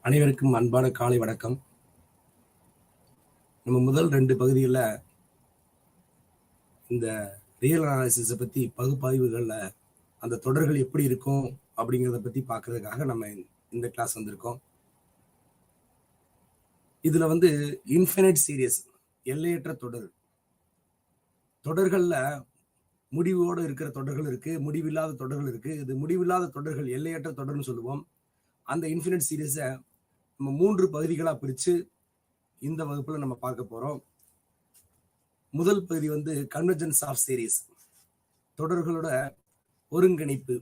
அனைவருக்கும் அன்பான காலை வணக்கம். நம்ம முதல் 2 பகுதிகளில் இந்த ரியல் அனாலிசிஸை பற்றி பகுப்பாய்வுகளில் அந்த தொடர்கள் எப்படி இருக்கும் அப்படிங்கிறத பற்றி பார்க்கறதுக்காக நம்ம இந்த கிளாஸ் வந்திருக்கோம். இதில் இன்ஃபினைட் சீரியஸ், எல்லையற்ற தொடர்களில் முடிவோடு இருக்கிற தொடர்கள் இருக்கு, முடிவில்லாத தொடர்கள் இருக்கு. இது முடிவில்லாத தொடர்கள், எல்லையற்ற தொடர்னு சொல்லுவோம். அந்த இன்ஃபினைட் சீரியஸை நம்ம 3 பகுதிகளாக பிரித்து இந்த வகுப்புல நம்ம பார்க்க போறோம். முதல் பகுதி கன்வர்ஜென்ஸ் ஆஃப் சீரிஸ், தொடர்களோட ஒருங்கிணைப்பு,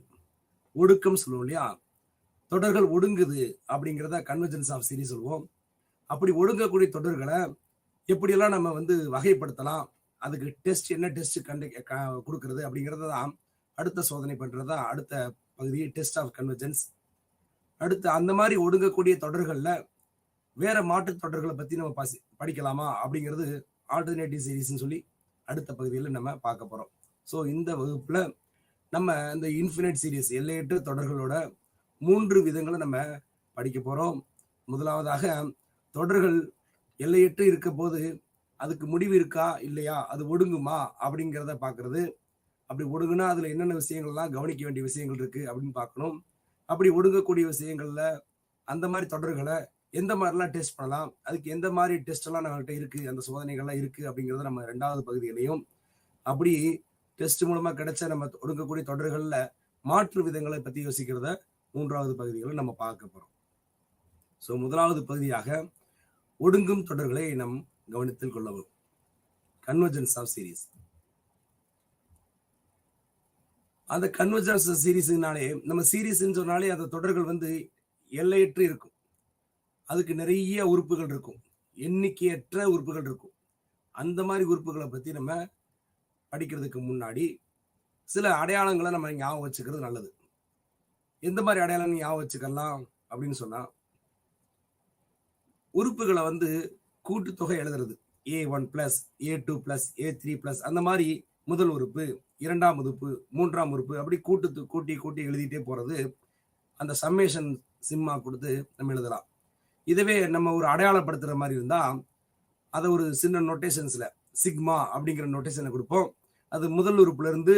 ஒடுக்கம் சொல்லுவோம் இல்லையா. தொடர்கள் ஒடுங்குது அப்படிங்கிறத கன்வர்ஜென்ஸ் ஆஃப் சீரிஸ் சொல்லுவோம். அப்படி ஒடுங்கக்கூடிய தொடர்களை எப்படியெல்லாம் நம்ம வகைப்படுத்தலாம், அதுக்கு டெஸ்ட் என்ன டெஸ்ட் கொடுக்கறது அப்படிங்கிறத தான் அடுத்த சோதனை பண்றதா அடுத்த பகுதி, டெஸ்ட் ஆஃப் கன்வர்ஜென்ஸ். அடுத்து அந்த மாதிரி ஒடுங்கக்கூடிய தொடர்கள்ல வேற மாற்று தொடர்களை பத்தி நம்ம படிக்கலாமா அப்படிங்கிறது ஆல்டர்னேட்டிவ் சீரிஸ்ன்னு சொல்லி அடுத்த பகுதியில் நம்ம பார்க்க போறோம். ஸோ இந்த வகுப்புல நம்ம இந்த இன்ஃபினைட் சீரிஸ், எல்லையற்ற தொடர்களோட 3 விதங்களை நம்ம படிக்க போறோம். முதலாவதாக, தொடர்கள் எல்லையற்று இருக்க போது அதுக்கு முடிவு இருக்கா இல்லையா, அது ஒடுங்குமா அப்படிங்கிறத பார்க்கறது. அப்படி ஒடுங்குனா அதுல என்னென்ன விஷயங்கள்லாம் கவனிக்க வேண்டிய விஷயங்கள் இருக்கு அப்படின்னு பார்க்கணும். அப்படி ஒடுங்கக்கூடிய விஷயங்கள்ல அந்த மாதிரி தொடர்களை எந்த மாதிரிலாம் டெஸ்ட் பண்ணலாம், அதுக்கு எந்த மாதிரி டெஸ்ட் எல்லாம் நம்மகிட்ட இருக்கு, அந்த சோதனைகள்லாம் இருக்கு அப்படிங்கிறத நம்ம 2வது பகுதியிலையும், அப்படி டெஸ்ட் மூலமா கிடைச்ச நம்ம ஒடுங்கக்கூடிய தொடர்கள்ல மாற்று விதங்களை பத்தி யோசிக்கிறத 3வது பகுதிகளை நம்ம பார்க்க போறோம். ஸோ முதலாவது பகுதியாக ஒடுங்கும் தொடர்களை நம் கவனத்தில் கொள்ளவும். Convergence of series. அந்த கன்வர்ஜென்ஸ் சீரிஸ்னாலே, நம்ம சீரிஸ் சொன்னாலே அந்த தொடர்கள் எல்லையற்று இருக்கும். அதுக்கு நிறைய உறுப்புகள் இருக்கும், எண்ணிக்கையற்ற உறுப்புகள் இருக்கும். அந்த மாதிரி உறுப்புகளை பத்தி நம்ம படிக்கிறதுக்கு முன்னாடி சில அடையாளங்களை நம்ம ஞாபகம் வச்சுக்கிறது நல்லது. எந்த மாதிரி அடையாளம் ஞாபகம் வச்சுக்கலாம் அப்படின்னு சொன்னா, உறுப்புகளை கூட்டுத்தொகை எழுதுறது, A1 + A2 + A3 + அந்த மாதிரி முதல் உறுப்பு, 2ஆம் உறுப்பு, 3ஆம் உறுப்பு, அப்படி கூட்டி எழுதிட்டே போறது. அந்த சம்மேஷன் சிம்மா கொடுத்து நம்ம எழுதலாம். இதுவே நம்ம ஒரு அடையாளப்படுத்துற மாதிரி இருந்தா அதை ஒரு சின்ன நோட்டேஷன்ஸ்ல சிக்மா அப்படிங்கிற நோட்டேஷனை கொடுப்போம். அது முதல் உறுப்புல இருந்து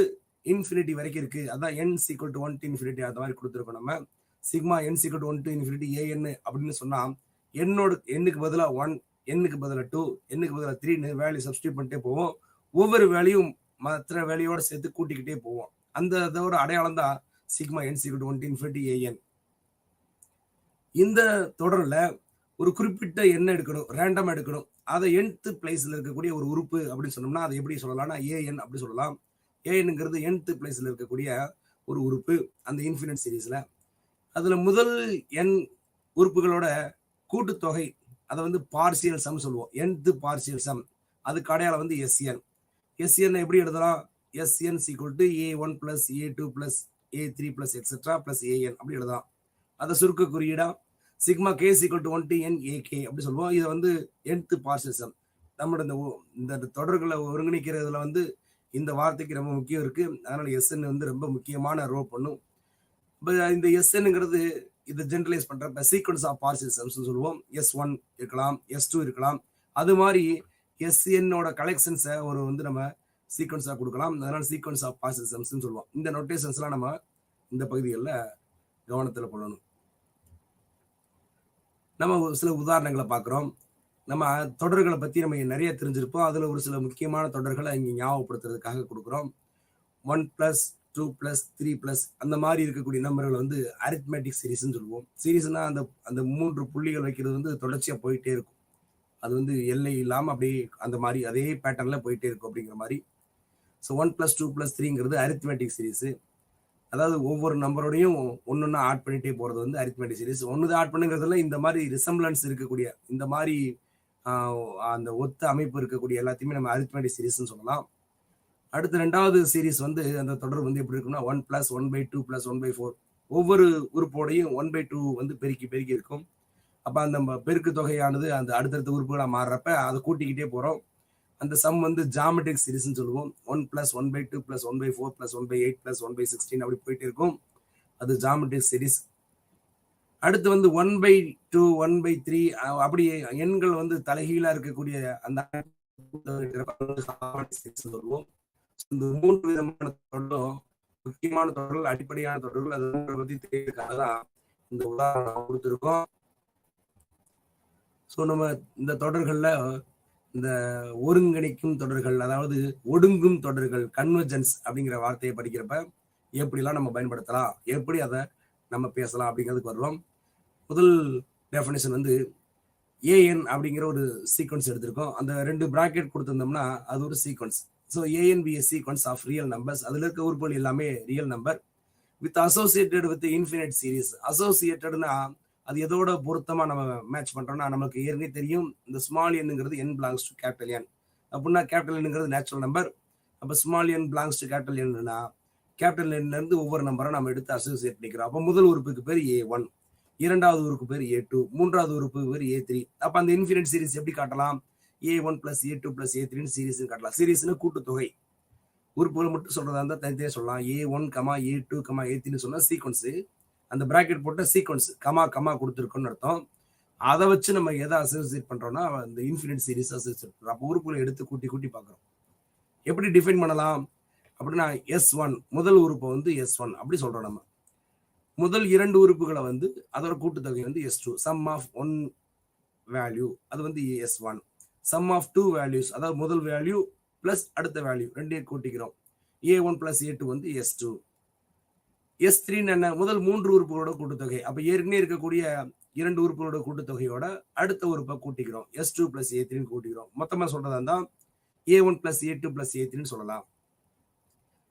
இன்ஃபினிட்டி வரைக்கும் இருக்கு, அதான் n = 1 to infinity அந்த மாதிரி கொடுத்துருக்கோம். நம்ம sigma n = 1 to infinity an அப்படின்னு சொன்னா, எண்ணுக்கு பதிலா 1, எண்ணுக்கு பதிலா 2, எண்ணுக்கு பதிலா 3ன்னு வேல்யூ சப்ஸ்டியூட் பண்ணிட்டே போவோம். ஒவ்வொரு வேல்யூம் மற்ற வேல்யூவோட சேர்த்து கூட்டிக்கிட்டே போவோம். அந்த இதோட அடையாளம் தான் sigma n = 1 to infinity an. இந்த தொடர்ல ஒரு குறிப்பிட்ட எண்ணை எடுக்கணும், ரேண்டமா எடுக்கணும். அதை nth பிளேஸ்ல இருக்கக்கூடிய ஒரு உறுப்பு அப்படின்னு சொன்னோம்னா அதை எப்படி சொல்லலாம்னா an அப்படி சொல்லலாம். anங்கிறது nth பிளேஸ்ல இருக்கக்கூடிய ஒரு உறுப்பு அந்த இன்ஃபினிட் சீரிஸ்ல. அதுல முதல் n உறுப்புகளோட கூட்டுத்தொகை, அதை பார்சியல் சம் சொல்லுவோம், nth பார்சியல் சம். அதுக்கு அடையாளம் sn. sn எப்படி எழுதலாம், sn = A1 + A2 + A3 + etc. + an அப்படி எழுதலாம். அதை சுருக்க குறியீடா sigma k = 1 to n ak அப்படி சொல்லுவோம். இதை nth பார்சியல் சம். நம்மளோட இந்த தொடர்களை ஒருங்கிணைக்கிறதுல இந்த வார்த்தைக்கு ரொம்ப முக்கியம் இருக்கு. அதனால sn ரொம்ப முக்கியமான ரோல் பண்ணும். இந்த snங்கிறது இதை ஜெனரலைஸ் பண்றப்ப சீக்வன்ஸ் ஆஃப் பார்சியல் சம்ஸ் சொல்லுவோம். S1 இருக்கலாம், S2 இருக்கலாம். அது மாதிரி sn-ஓட கலெக்ஷன்ஸை ஒரு நம்ம சீக்வன்ஸா கொடுக்கலாம். அதனால சீக்வன்ஸ் ஆஃப் பார்சியல் சம்ஸ் சொல்லுவோம். இந்த நோட்டேஷன்ஸ்லாம் நம்ம இந்த பகுதிகளில் கவனத்தில் கொள்ளணும். நம்ம சில உதாரணங்களை பார்க்குறோம். நம்ம தொடர்களை பற்றி நம்ம நிறைய தெரிஞ்சிருப்போம். அதில் ஒரு சில முக்கியமான தொடர்களை இங்கே ஞாபகப்படுத்துறதுக்காக கொடுக்குறோம். 1 + 2 + 3 + அந்த மாதிரி இருக்கக்கூடிய நம்பர்களை அரித்மெட்டிக் சீரிஸ்ன்னு சொல்லுவோம். சீரிஸ்னா அந்த 3 புள்ளிகள் வைக்கிறது தொடர்ச்சியாக போயிட்டே இருக்கும். அது எல்லை இல்லாமல் அப்படியே அந்த மாதிரி அதே பேட்டர்ன்ல போயிட்டே இருக்கும் அப்படிங்கிற மாதிரி. ஸோ 1 + 2 + 3ங்கிறது அரித்மெட்டிக் சீரிஸ். அதாவது ஒவ்வொரு நம்பரோடையும் ஒன்னொன்னா ஆட் பண்ணிட்டே போறது அரித்மெட்டிக் சீரிஸ். ஒன்னு ஆட் பண்ணுங்கிறதுல இந்த மாதிரி ரிசம்பிளன்ஸ் இருக்கக்கூடிய, இந்த மாதிரி அந்த ஒத்த அமைப்பு இருக்கக்கூடிய எல்லாத்தையுமே நம்ம அரித்மெட்டிக் சீரிஸ்ன்னு சொல்லலாம். அடுத்து 2வது சீரிஸ் அந்த தொடர் எப்படி இருக்குன்னா, 1 + 1/2 + 1/4. ஒவ்வொரு உறுப்போடையும் 1/2 பெருக்கி இருக்கும். அப்ப அந்த பெருக்கு தொகையானது அந்த அடுத்தடுத்த உறுப்புகளா மாறுறப்ப அதை கூட்டிக்கிட்டே போறோம். அந்த சம் ஜாமெட்ரிக் சீரிஸ்ன்னு சொல்லுவோம். 1 + 1/2 + 1/4 + 1/8 + 1/16 அப்படி போயிட்டு இருக்கும். அது ஜாமெட்ரிக் சீரிஸ். அடுத்து வந்து 1/2 1/3 அப்படி எண்கள் வந்து தலைகீழா இருக்கக்கூடிய அந்த வருவோம். இந்த 3 விதமான தொடரும் முக்கியமான தொடர்கள், அடிப்படையான தொடர்கள், அது பத்தி தெரியறதுக்காக தான் இந்த உதாரணம் கொடுத்துருக்கோம். ஸோ நம்ம இந்த தொடர்கள்ல இந்த ஒருங்கிணைக்கும் தொடர்கள், அதாவது ஒடுங்கும் தொடர்கள், கன்வர்ஜென்ஸ் அப்படிங்கிற வார்த்தையை படிக்கிறப்ப எப்படிலாம் நம்ம பயன்படுத்தலாம், எப்படி அதை நம்ம பேசலாம் அப்படிங்கிறதுக்கு வருவோம். முதல் டெஃபினேஷன் வந்து ஏஎன் அப்படிங்கிற ஒரு சீக்வன்ஸ் எடுத்திருக்கோம். அந்த 2 பிராக்கெட் கொடுத்திருந்தோம்னா அது ஒரு sequence. So A N be sequence of real numbers. அதுல இருக்க உறுப்புகள் எல்லாமே real number with associated with infinite series. அசோசியேட்டட்னா அது எதோட பொருத்தமா நம்ம மேட்ச் பண்றோம்னா நமக்கு ஏற்கனவே தெரியும் இந்த ஸ்மால் என்ங்கிறது N belongs to capital N அப்படின்னா கேபிட்டல் என்ங்கிறது நேச்சுரல் நம்பர். அப்போ small N belongs to capital என்னா கேபிட்டல் என்ல இருந்து ஒவ்வொரு நம்பரை நம்ம எடுத்து அசோசியேட் பண்ணிக்கிறோம். அப்போ முதல் உறுப்புக்கு பேர் A1, இரண்டாவது உறுப்பு பேர் A2, மூன்றாவது உறுப்பு பேர் A3. அப்ப அந்த இன்ஃபினிட் சீரிஸ் எப்படி காட்டலாம்? A1 plus A2 plus A3 series காட்டலாம். சீரிஸ்னு கூட்டுத்தொகை. உறுப்புகள் மட்டும் சொல்றதா இருந்தா தனித்தனியா சொல்லலாம். A1, A2, A3 சொன்னா சீக்வன்ஸ். அந்த பிராக்கெட் போட்ட சீக்வன்ஸ் கமா கொடுத்துருக்கோம்னு அர்த்தம். அதை வச்சு நம்ம எதை அசோசியேட் பண்றோம்னா அந்த இன்ஃபினிட் சீரிஸ் அசோசியேட் பண்றோம். அப்போ உறுப்புகளை எடுத்து கூட்டி பார்க்குறோம். எப்படி டிஃபைன் பண்ணலாம் அப்படின்னா S1 முதல் உறுப்பை வந்து S1 அப்படி சொல்றோம். நம்ம முதல் 2 உறுப்புகளை வந்து அதோட கூட்டுத்தொகை வந்து S2. சம் ஆஃப் 1 வேல்யூ அது வந்து S1. சம் ஆஃப் 2 வேல்யூஸ் அதாவது முதல் வேல்யூ பிளஸ் அடுத்த வேல்யூ ரெண்டையும் கூட்டிக்கிறோம். A1 பிளஸ் A2 வந்து S2. S3 என்ன? முதல் 3 உறுப்புகளோட கூட்டுத்தொகை. அப்ப ஏற்கனவே இருக்கக்கூடிய 2 உறுப்புகளோட கூட்டுத்தொகையோட அடுத்த உறுப்பை கூட்டிக்கிறோம். S2 plus A3 கூட்டிக்கிறோம். மொத்தமா சொல்றதா இருந்தா A1 plus A2 plus A3 சொல்லலாம்.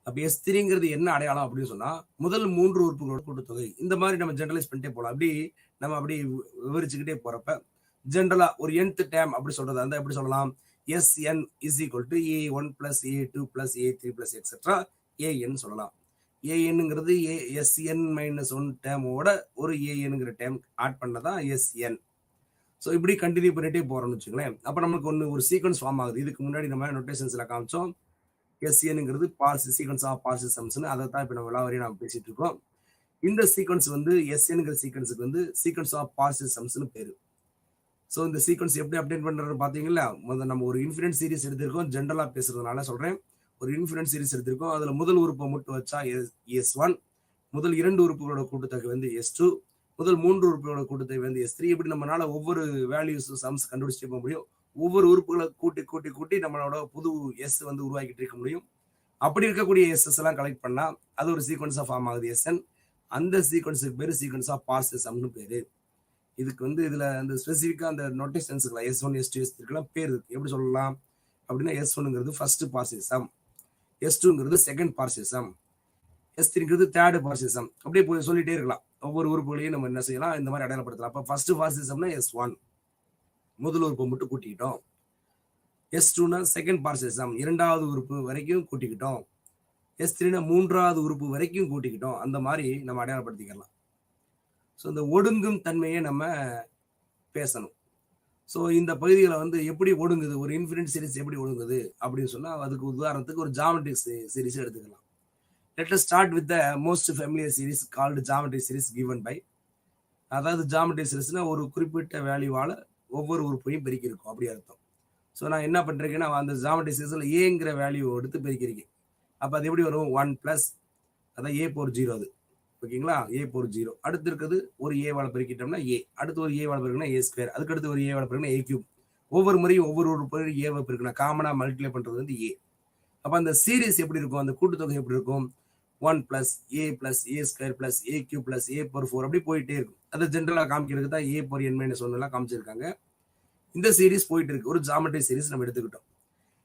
அப்ப S3ங்கிறது என்ன அடையாளம் அப்படின்னு சொன்னா முதல் 3 உறுப்புகளோட கூட்டுத்தொகை. இந்த மாதிரி நம்ம ஜெனரலைஸ் பண்ணிட்டே போலாம். அப்படி நம்ம அப்படி விவரிச்சுக்கிட்டே போறப்ப ஜெனரலா ஒரு nth டேம் அப்படி சொல்றதா இருந்தா எப்படி சொல்லலாம்? Sn is equal to A1 plus A2 plus A3 plus etc. AN சொல்லலாம். ANங்கிறது Sn minus 1 டேமோட ஒரு ANங்கிற டேம் ஆட் பண்ணதான் Sn. ஸோ இப்படி கண்டினியூ பண்ணிட்டே போறோம்னு வச்சுங்களேன். அப்ப நமக்கு ஒரு சீக்வன்ஸ் ஃபார்ம் ஆகுது. இதுக்கு முன்னாடி நம்ம நோட்டேஷன்ஸ்ல காமிச்சோம். Snங்கிறது சீக்வன்ஸ் ஆஃப் பார்ஷியல் சம்ஸ். அதை தான் இப்போ நம்ம விலாவரியா நம்ம பேசிட்டு இருக்கோம். இந்த சீக்வன்ஸ் வந்து Snங்கிற சீக்வன்ஸுக்கு வந்து சீக்வன்ஸ் ஆஃப் பார்ஷியல் சம்ஸ்னு பேரு. ஸோ இந்த சீக்வன்ஸ் எப்படி அப்டேட் பண்றது பாத்தீங்களா? முதல்ல நம்ம ஒரு இன்ஃபினிட் சீரிஸ் எடுத்திருக்கோம். ஜென்ரலா பேசுறதுனால சொல்றேன். ஒரு இன்ஃபினிட் சீரிஸ் எடுத்திருக்கோம். அதுல முதல் உறுப்பை மட்டும் வச்சா S1, முதல் 2 உறுப்புகளோட கூட்டுத்தொகை வந்து S2, முதல் 3 உறுப்புகளோட கூட்டுத்தொகை வந்து S3. இப்படி நம்மளால ஒவ்வொரு வேல்யூஸ் சம்ஸ் கண்டுபிடிச்சிட்டே போக முடியும். ஒவ்வொரு உறுப்புகளை கூட்டி நம்மளோட புது எஸ் வந்து உருவாக்கிட்டு இருக்க முடியும். அப்படி இருக்கக்கூடிய எஸ்எஸ் எல்லாம் கலெக்ட் பண்ணா அது ஒரு சீக்வன்ஸா ஃபார்ம் ஆகுது Sn. அந்த சீக்வன்ஸுக்கு பேரு சீக்வன்ஸ் ஆஃப் பார்ஷியல் சம்னு பேரு. இதுக்கு வந்து இதுல அந்த ஸ்பெசிஃபிக்கா அந்த நோட்டேஷன்ஸ்க்குலாம் S1, S2, S3 பேர் இருக்கு. எப்படி சொல்லலாம் அப்படின்னா S1ங்கிறது ஃபர்ஸ்ட் பார்ஷியல் சம், S2ங்கிறது செகண்ட் பார்ஷியல் சம், S3ங்கிறது தேர்ட் பார்ஷியல் சம். அப்படியே போய் சொல்லிட்டே இருக்கலாம். ஒவ்வொரு உறுப்புகளையும் நம்ம என்ன செய்யலாம், இந்த மாதிரி அடையாளப்படுத்தலாம். அப்ப ஃபர்ஸ்ட் பார்ஷியல் சம்னா S1 முதல் உறுப்பை மட்டும் கூட்டிக்கிட்டோம். S2னா செகண்ட் பார்ஷியல் சம் இரண்டாவது உறுப்பு வரைக்கும் கூட்டிக்கிட்டோம். S3னா மூன்றாவது உறுப்பு வரைக்கும் கூட்டிக்கிட்டோம். அந்த மாதிரி நம்ம அடையாளப்படுத்திக்கலாம். ஸோ இந்த ஒடுங்கும் தன்மையை நம்ம பேசணும். ஸோ இந்த பகுதிகளை வந்து எப்படி ஒடுங்குது, ஒரு இன்ஃபினிட் சீரிஸ் எப்படி ஒடுங்குது அப்படின்னு சொன்னா அதுக்கு உதாரணத்துக்கு ஒரு ஜாமெட்ரிக் சீரிஸ் எடுத்துக்கலாம். Let us start with the most familiar series called geometric series given by. அதாவது ஜாமெட்ரிக் சீரிஸ்னா ஒரு குறிப்பிட்ட வேல்யூவால ஒவ்வொரு உறுப்பையும் பெருக்கி இருக்கும் அப்படி அர்த்தம். ஸோ நான் என்ன பண்றேன்னா அந்த ஜாமெட்ரிக் சீரிஸ்ல ஏங்கிற வேல்யூ எடுத்து பெருக்கிருக்கேன். அப்போ அது எப்படி வரும்? 1 பிளஸ் அதான் A போர் 0. அது ஓகேங்களா? A போர் 0. அடுத்து இருக்குது ஒரு A வாழ பெருக்கிட்டோம்னா A, அடுத்து ஒரு A வாழ பெருக்கினா A ஸ்கொயர், அதுக்கு அடுத்து ஒரு A வாழ பெருக்கினா A கியூப். ஒவ்வொரு முறையும் ஒவ்வொரு உறுப்பு ஏவை பெருக்கினா காமனா மல்டிப்ளை பண்றது வந்து A. அப்ப அந்த சீரிஸ் எப்படி இருக்கும், அந்த கூட்டுத்தொகை எப்படி இருக்கும்? 1 plus A plus A square plus A cube plus A போர் 4 அப்படி போயிட்டே இருக்கும். அதை ஜென்ரலா காமிக்கிறதுக்கு தான் A போர் n-1 எல்லாம் காமிச்சிருக்காங்க. இந்த சீரிஸ் போயிட்டு இருக்கு. ஒரு ஜாமெட்ரி சீரிஸ் நம்ம எடுத்துக்கிட்டோம்.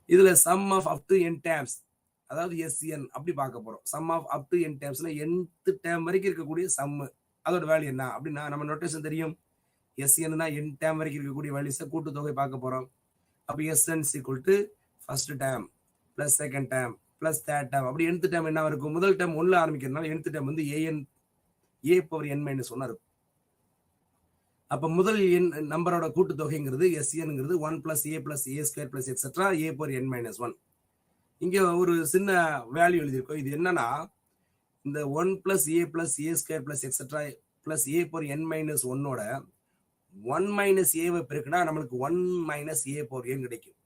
இதுல sum of up to n terms அதாவது Sn அப்படி பார்க்க போறோம். Sum of up to n டேர்ம்ஸ்னா nth டேர்ம் வரைக்கும் இருக்கக்கூடிய சம் அதோட வேல்யூ என்ன அப்படின்னா நம்ம நோட்டேஷன் தெரியும். Sn n டேர்ம் வரைக்கும் இருக்கக்கூடிய வேல்யூஸை கூட்டுத்தொகை பார்க்க போறோம். அப்ப Sn equal to first term plus second term plus third term. அப்படி nth டேர்ம் என்ன இருக்கும்? முதல் டேர்ம் 1ல ஆரம்பிக்கிறதுனால nth டேர்ம் வந்து A பவர் n-1 இருக்கும். அப்ப முதல் நம்பரோட கூட்டுத்தொகைங்கிறது Snங்கிறது 1 plus A plus A square plus etcetera A power n-1. இங்க ஒரு சின்ன வேல்யூ எழுதியிருக்கோம். இது என்னன்னா இந்த 1 plus A plus A square plus etcetera plus A power N minus ஒன்னோட 1 மைனஸ் ஏவை பெருக்குனா நம்மளுக்கு 1 மைனஸ் ஏ பவர் என் கிடைக்கும்.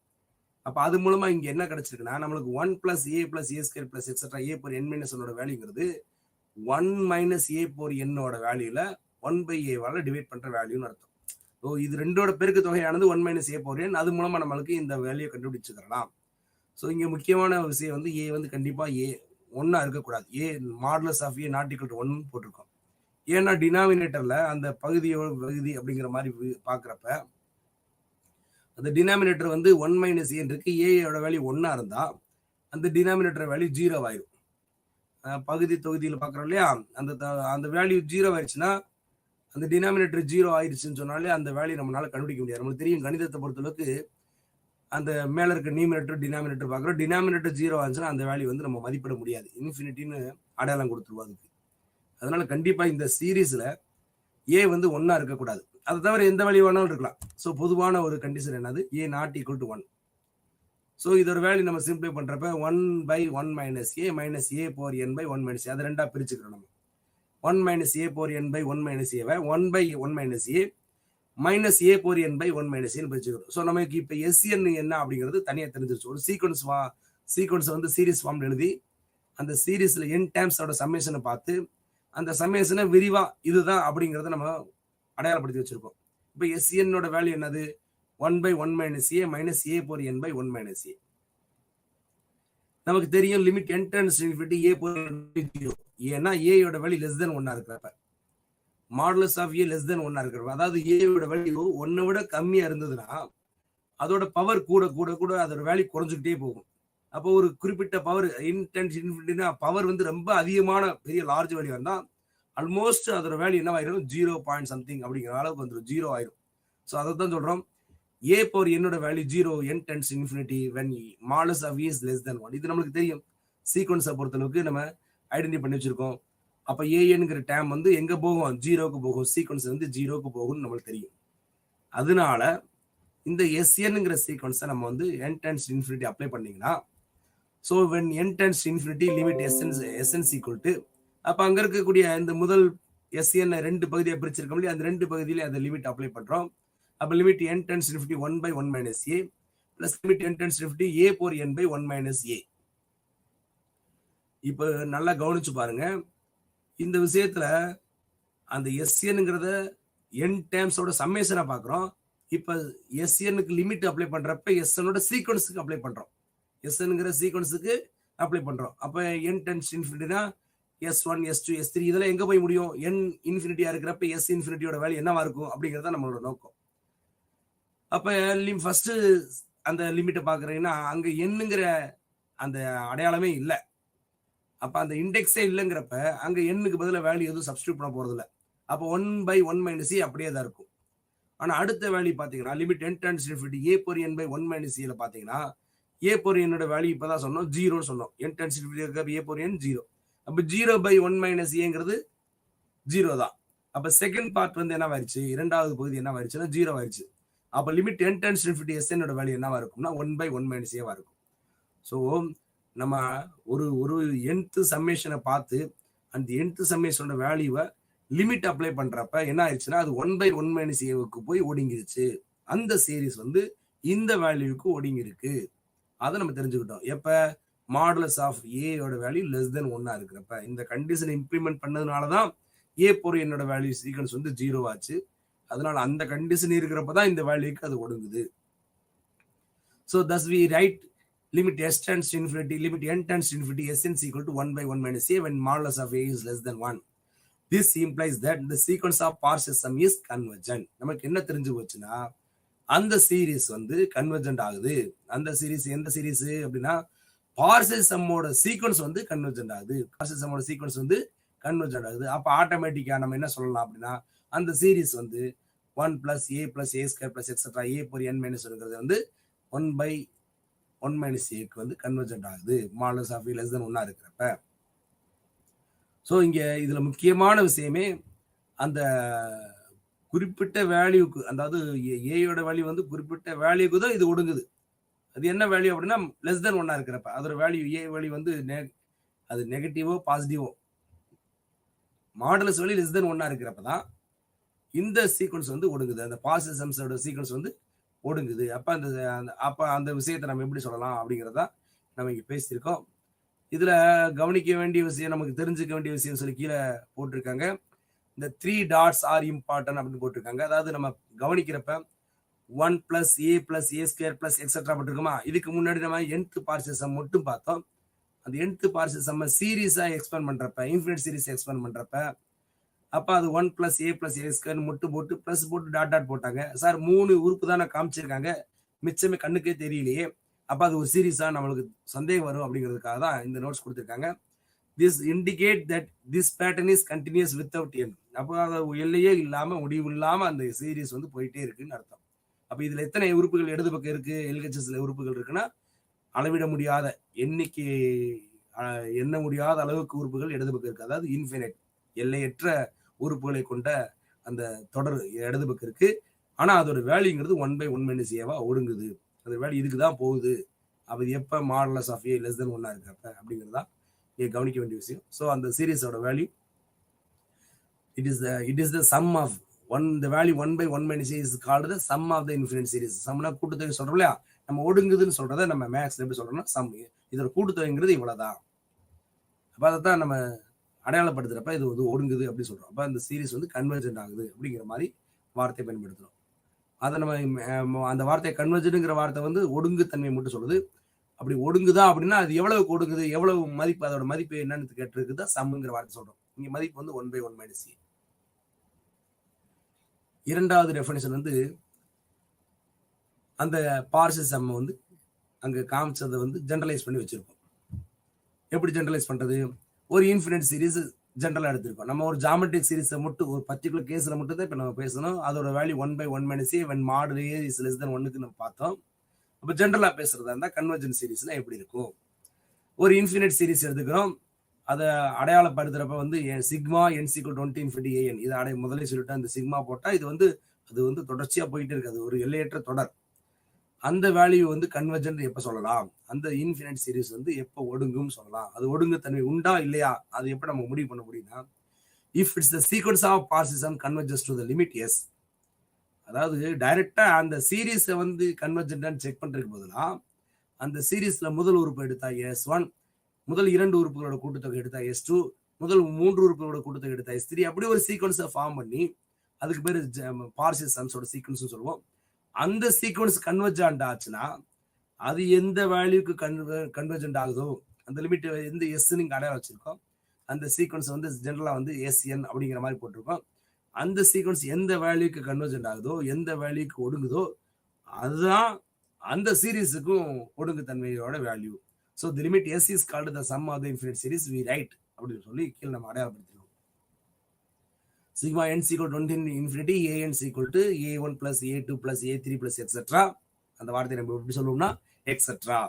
அப்ப அது மூலமா இங்க என்ன கிடைச்சிருக்குன்னா நம்மளுக்கு 1 plus A plus A square plus etcetera A power N minus ஒன்னோட வேல்யூங்கிறது 1 மைனஸ் ஏ பவர் என்னோட வேல்யூல 1 பை ஏவால டிவைட் பண்ற வேல்யூன்னு அர்த்தம். ஸோ இது ரெண்டோட பெருக்கு தொகையானது 1 மைனஸ் ஏ பவர் என். அது மூலமா நம்மளுக்கு இந்த வேல்யூ கண்டுபிடிச்சுக்கலாம். ஸோ இங்க முக்கியமான விஷயம் வந்து ஏ வந்து கண்டிப்பா ஏ ஒன்னா இருக்கக்கூடாது. A modulus of A not equal to 1 போட்டிருக்கோம். ஏன்னா டினாமினேட்டர்ல அந்த பகுதி அப்படிங்கிற மாதிரி பாக்குறப்ப அந்த டினாமினேட்டர் வந்து 1 மைனஸ் ஏ இருக்கு. ஏயோட வேல்யூ 1 இருந்தா அந்த டினாமினேட்டர் வேல்யூ 0 ஆயிரும். பகுதி தொகுதியில் பாக்குறோம் இல்லையா, அந்த வேல்யூ 0 ஆயிடுச்சுன்னா அந்த டினாமினேட்டர் 0 ஆயிடுச்சுன்னு சொன்னாலே அந்த வேல்யூ நம்மளால கண்டுபிடிக்க முடியாது. நம்மளுக்கு தெரியும் கணிதத்தை பொறுத்தளவுக்கு அந்த மேல இருக்க நியூமினேட்டர் டினாமினேட்டர் பாக்குறோம். டினாமினேட்டர் 0 ஆச்சுன்னா அந்த வேல்யூ வந்து நம்ம மதிப்பிட முடியாது. இன்ஃபினிட்டின்னு அடையாளம் கொடுத்துருவோம் அதுக்கு. அதனால கண்டிப்பா இந்த சீரீஸ்ல ஏ வந்து 1 இருக்கக்கூடாது. அதை தவிர எந்த வேல்யூ வேணாலும் இருக்கலாம். ஸோ பொதுவான ஒரு கண்டிஷன் என்னது, A not equal to 1. So இதோட வேல்யூ நம்ம சிம்பிளை பண்றப்ப 1 by 1 minus A power N by 1 minus A, அதை ரெண்டா பிரிச்சுக்கிறோம் நம்ம. 1 minus A power N by 1 minus ஏவை 1 by 1 minus A minus A power N by 1 minus ஏன்னு பிரிச்சுக்கிறோம். ஸோ நமக்கு இப்போ எஸ்என் என்ன அப்படிங்கிறது தனியாக தெரிஞ்சிருச்சு. ஒரு சீக்வன்ஸ் வந்து சீரீஸ் ஃபார்ம்ல எழுதி அந்த சீரீஸ்ல என் டேர்ம்ஸோட சம்மேஷனை பார்த்து அந்த சம்மேஷனை விரிவா இதுதான் அப்படிங்கிறத நம்ம அடையாளப்படுத்தி வச்சிருக்கோம். இப்போ எஸ்என்னோட வேல்யூ என்னது, 1 by 1 minus A minus A power N by 1 minus A. நமக்கு தெரியும் limit n tense infinity A power 0. ஏன்னா ஏயோட வேல்யூ லெஸ் தென் 1 இருக்கிறப்ப, மாடுலஸ் ஆஃப் ஏ லெஸ் தென் 1 இருக்கிறப்ப, அதாவது ஏயோட வேல்யூ 1 விட கம்மியா இருந்ததுன்னா அதோட பவர் கூட கூட கூட அதோட வேல்யூ குறைஞ்சிக்கிட்டே போகும். அப்போ ஒரு குறிப்பிட்ட பவர் இன்டென்ஸ் இன்ஃபினிட்டினா பவர் வந்து ரொம்ப அதிகமான பெரிய லார்ஜ் வேல்யூ இருந்தா ஆல்மோஸ்ட் அதோட வேல்யூ என்ன ஆயிரும், 0 பாயிண்ட் சம்திங் அப்படிங்கிற அளவுக்கு வந்துடும், 0 ஆயிரும். ஸோ அதை தான் சொல்றோம் ஏ பவர் என்னோட value 0 n tense infinity when modulus of is less தென் 1. இது நம்மளுக்கு தெரியும். சீக்வன்ஸை பொறுத்தளவுக்கு நம்ம ஐடென்டிஃபை பண்ணி வச்சிருக்கோம். அப்ப ஏஎன்ங்கிற டேம் வந்து எங்க போகும், 0க்கு போகும். சீக்வன்ஸ் வந்து 0க்கு போகும்னு நம்மளுக்கு தெரியும். அதனால இந்த எஸ்என்ங்கிற சீக்வன்ஸை நம்ம வந்து n டென்ஸ் இன்ஃபினிட்டி அப்ளை பண்ணீங்கன்னா, so when n tense infinity limit S Ns equal to, அப்ப அங்க இருக்கக்கூடிய இந்த முதல் எஸ்என் 2 பகுதியை பிரிச்சிருக்கோம் இல்லையா, அந்த 2 பகுதியில அந்த லிமிட் அப்ளை பண்றோம். அப்ப limit n tense infinity 1 by 1 minus A plus limit n tense infinity A power n by 1 minus A. இப்ப நல்லா கவனிச்சு பாருங்க. இந்த விஷயத்துல அந்த எஸ்என்ங்கிறத n டேர்ம்ஸோட சம்மேஷனை பாக்குறோம். இப்ப எஸ்என்னுக்கு லிமிட் அப்ளை பண்றப்ப எஸ்எனோட சீக்வன்ஸுக்கு அப்ளை பண்றோம். எஸ்என்ங்கிற சீக்வன்ஸுக்கு அப்ளை பண்றோம். அப்ப n tense இன்ஃபினிட்டினா S1 S2 S3 இதெல்லாம் எங்க போய் முடியும், n இன்ஃபினிட்டியா இருக்கிறப்ப S இன்ஃபினிட்டியோட வேல்யூ என்னவா இருக்கும் அப்படிங்கறத நம்மளோட நோக்கம். அப்ப ஃபர்ஸ்ட் அந்த லிமிட்டை பாக்குறீங்கன்னா அங்க என்னங்கிற அந்த அடையாளமே இல்லை. அப்ப அந்த இண்டெக்ஸே இல்லைங்கிறப்ப அங்க எண்ணுக்கு பதிலாக வேல்யூ எதுவும் சப்ஸ்டியூட் பண்ண போறது இல்லை. அப்போ 1 பை 1 மைனஸ் ஏ அப்படியே தான் இருக்கும். ஆனா அடுத்த வேல்யூ பாத்தீங்கன்னா limit n tense infinity A power n by 1 minus ஏல பாத்தீங்கன்னா ஏ பவர் என்னோட வேல்யூ இப்பதான் சொன்னோம் 0 சொன்னோம். n tense infinity A power n 0. அப்ப 0 பை 1 மைனஸ் ஏங்கிறது 0 தான். அப்ப செகண்ட் பார்ட் வந்து என்ன ஆயிடுச்சு, இரண்டாவது பகுதி என்ன ஆயிடுச்சுன்னா 0 ஆயிடுச்சு. அப்ப limit n tense infinity s என்னோட வேல்யூ என்னவா இருக்கும்னா 1 பை 1 மைனஸ் ஏவா இருக்கும். ஸோ நம்ம ஒரு nth சம்மேஷனை பார்த்து அந்த nth சம்மேஷனோட வேல்யூவை லிமிட் அப்ளை பண்றப்ப என்ன ஆயிடுச்சுன்னா அது 1 பை 1 மைனஸ் ஏவுக்கு போய் ஒடுங்கிருச்சு. அந்த சீரீஸ் வந்து இந்த வேல்யூக்கு ஒடுங்கி இருக்கு. அதை நம்ம தெரிஞ்சுக்கிட்டோம். எப்ப மாடுலஸ் ஆஃப் ஏயோட வேல்யூ லெஸ் தென் 1 இருக்கிறப்ப இந்த கண்டிஷனை இம்ப்ளிமெண்ட் பண்ணதுனாலதான் ஏ போர் என்னோட வேல்யூ சீக்வன்ஸ் வந்து 0 ஆச்சு. அதனால அந்த கண்டிஷன் இருக்கிறப்ப தான் இந்த வேல்யூக்கு அது ஒடுங்குது. So thus we write limit s tends to infinity, limit n tends to infinity, sn is equal to 1 by 1 minus a when modulus of a is less than 1. This implies that the sequence of partial sum is convergent. நமக்கு என்ன தெரிஞ்சு போச்சுன்னா அந்த series வந்து convergent ஆகுது. அந்த series எந்த series அப்படின்னா பார்சல் சம்மோட சீக்வன்ஸ் வந்து கன்வர்ஜென்ட் ஆகுது. பார்சல் சம்மோட சீக்வன்ஸ் வந்து கன்வர்ஜென்ட் ஆகுது. அப்ப ஆட்டோமேட்டிக்கா நம்ம என்ன சொல்லலாம் அப்படின்னா அந்த சீரீஸ் வந்து 1 plus A plus A square plus etcetera A power n minus வந்து 1 பை 1 மைனஸ் ஏக்கு வந்து கன்வர்ஜென்ட் ஆகுது மாடுலஸ் ஆஃப் லெஸ் தென் 1 இருக்கிறப்ப. ஸோ இங்க இதுல முக்கியமான விஷயமே அந்த குறிப்பிட்ட வேல்யூக்கு, அதாவது ஏயோட வேல்யூ வந்து குறிப்பிட்ட வேல்யூக்கு தான் இது ஒடுங்குது. அது என்ன வேல்யூ அப்படின்னா லெஸ் தென் 1 இருக்கிறப்ப அதோட வேல்யூ ஏ வேல்யூ வந்து அது நெகட்டிவோ பாசிட்டிவோ மாடுலஸ் வேல்யூ லெஸ் தென் 1 இருக்கிறப்ப தான் இந்த சீக்வன்ஸ் வந்து ஒடுங்குது. அந்த பாசிட்டிவ் சம்ஸோட சீக்வன்ஸ் வந்து ஒடுங்குது. அப்ப அந்த விஷயத்தை நம்ம எப்படி சொல்லலாம் அப்படிங்கிறதா நம்ம இங்க பேசியிருக்கோம். இதுல கவனிக்க வேண்டிய விஷயம், நமக்கு தெரிஞ்சுக்க வேண்டிய விஷயம் சொல்லி கீழே போட்டிருக்காங்க. இந்த 3 டாட்ஸ் ஆர் இம்பார்ட்டன்ட் அப்படின்னு போட்டிருக்காங்க. அதாவது நம்ம கவனிக்கிறப்ப 1 plus A plus A square plus etcetera போட்டிருக்கோமா, இதுக்கு முன்னாடி நம்ம nth பார்ஷியல் சம் மட்டும் பார்த்தோம். அந்த nth பார்ஷியல் சம் சீரீஸா எக்ஸ்பேண்ட் பண்றப்ப, இன்ஃபினிட் சீரீஸ் எக்ஸ்பேண்ட் பண்றப்ப, அப்ப அது 1 plus A plus A square மட்டும் போட்டு பிளஸ் போட்டு டாட் டாட் போட்டாங்க. சார் 3 உறுப்பு தானே காமிச்சிருக்காங்க, மிச்சமே கண்ணுக்கே தெரியலையே, அப்ப அது ஒரு சீரீஸா நம்மளுக்கு சந்தேகம் வரும் அப்படிங்கிறதுக்காக தான் இந்த நோட்ஸ் கொடுத்துருக்காங்க. This indicate that this pattern is continuous without end. அப்போ அது எல்லையே இல்லாம முடிவு இல்லாம அந்த சீரீஸ் வந்து போயிட்டே இருக்குன்னு அர்த்தம். அப்ப இதுல எத்தனை உறுப்புகள் இடது பக்கம் இருக்கு, எல்ஹெச்எஸ்ல உறுப்புகள் இருக்குன்னா அளவிட முடியாத எண்ணிக்கை, எண்ண முடியாத அளவுக்கு உறுப்புகள் இடது பக்கம் இருக்கு. அதாவது இன்ஃபினிட், எல்லையற்ற உறுப்புகளை கொண்ட அந்த தொடர் இடது பக்கம் இருக்கு. ஆனா அதோட வேல்யூங்கிறது 1/1 - a ஒடுங்குது. அந்த வேல்யூ இதுக்கு தான் போகுது. அது எப்ப மாடுலஸ் ஆஃப் ஏ லெஸ் தென் 1 இருக்கிறப்ப அப்படிங்கிறதா நீங்க கவனிக்க வேண்டிய விஷயம். ஸோ அந்த சீரீஸோட value it is the sum of the value 1/1 - a is called the sum of the infinite series. சம்னா கூட்டுத்தொகை சொல்றோம் இல்லையா, நம்ம ஒடுங்குதுன்னு சொல்றதை நம்ம மேக்ஸ்ல எப்படி சொல்றோம்னா சம், இதோட கூட்டுத்தொகைங்கிறது இவ்வளவுதான். அப்ப அதைத்தான் நம்ம அடையாளப்படுத்துறப்ப இது வந்து ஒடுங்குது அப்படின்னு சொல்றோம். அப்ப அந்த சீரீஸ் வந்து கன்வர்ஜென்ட் ஆகுது அப்படிங்கிற மாதிரி வார்த்தை பயன்படுத்துறோம். அதை நம்ம அந்த வார்த்தை கன்வர்ஜென்ட்ங்கிற வார்த்தை வந்து ஒடுங்கு தன்மை மட்டும் சொல்லுது. அப்படி ஒடுங்குதா அப்படின்னா அது எவ்வளவு ஒடுங்குது, எவ்வளவு மதிப்பு, அதோட மதிப்பு என்னன்னு கேட்டிருக்குதா சம்ங்கிற வார்த்தை சொல்றோம். இங்க மதிப்பு வந்து 1/1 - a. இரண்டாவது டெஃபினிஷன் வந்து அந்த பார்ஷியல் சம் வந்து அங்க காமிச்சதை வந்து ஜெனரலைஸ் பண்ணி வச்சிருக்கோம். எப்படி ஜெனரலைஸ் பண்றது, ஒரு இன்ஃபினிட் சீரீஸ் ஜெனரலா எடுத்திருக்கோம். நம்ம ஒரு ஜாமெட்ரிக் சீரீஸை மட்டும் ஒரு பர்டிகுலர் கேஸ்ல மட்டும் தான் இப்ப நம்ம பேசணும். அதோட value 1/1 - a when mod a is less than 1க்கு நம்ம பார்த்தோம். அப்ப ஜெனரலா பேசுறதா இருந்தா கன்வர்ஜென்ட் சீரீஸ்னா எப்படி இருக்கும். ஒரு இன்ஃபினிட் சீரீஸ் எடுத்துக்கிறோம், அதை அடையாளப்படுத்துறப்ப வந்து சிக்மா n = 20 × an, இதை முதலே சொல்லிட்டு அந்த சிக்மா போட்டா இது வந்து அது வந்து தொடர்ச்சியா போயிட்டு இருக்கு, அது ஒரு எல்லையற்ற தொடர். அந்த வேல்யூ வந்து கன்வர்ஜென்ட் எப்ப சொல்லலாம், அந்த இன்ஃபினிட் சீரீஸ் வந்து எப்ப ஒடுங்கும் சொல்லலாம். அது ஒடுங்கு தன்மை உண்டா இல்லையா, அது எப்ப நம்ம முடிவு பண்ண முடியும்னா, if it's the sequence of partial sum converges to the limit S. அதாவது டைரக்டா அந்த சீரீஸை வந்து கன்வர்ஜென்ட் செக் பண்றதுக்கு பதிலா அந்த சீரீஸ்ல முதல் உறுப்பு எடுத்தா S1, முதல் 2 உறுப்புகளோட கூட்டுத்தொகை எடுத்தா S2, முதல் 3 உறுப்புகளோட கூட்டுத்தொகை எடுத்தா S3, அப்படி ஒரு சீக்வன்ஸை ஃபார்ம் பண்ணி அதுக்கு பேரு பார்ஷியல் சம்ஸோட சீக்வன்ஸ் சொல்லுவோம். அந்த சீக்வன்ஸ் கன்வர்ஜென்ட் ஆச்சுன்னா அது எந்த வேல்யூக்கு கன்வர்ஜென்ட் ஆகுதோ, அந்த லிமிட் எந்த எஸ் நீங்க அடையாளம் வச்சிருக்கோம், அந்த சீக்வன்ஸ் வந்து ஜெனரலா வந்து SN அப்படிங்கிற மாதிரி போட்டிருக்கோம். அந்த சீக்வன்ஸ் எந்த வேல்யூக்கு கன்வர்ஜென்ட் ஆகுதோ, எந்த வேல்யூக்கு ஒடுங்குதோ, அதுதான் அந்த சீரீஸுக்கும் ஒடுங்கு தன்மையோட value. So the limit S is called the sum of the infinite series we write அப்படின்னு சொல்லி கீழே நம்ம அடையாளப்படுத்தினோம். Sigma n = 20 × an = a1 + a2 + a3 + etcetera. அந்த வார்த்தையை நம்ம எப்படி சொல்லுவோம்னா எக்ஸெட்ரா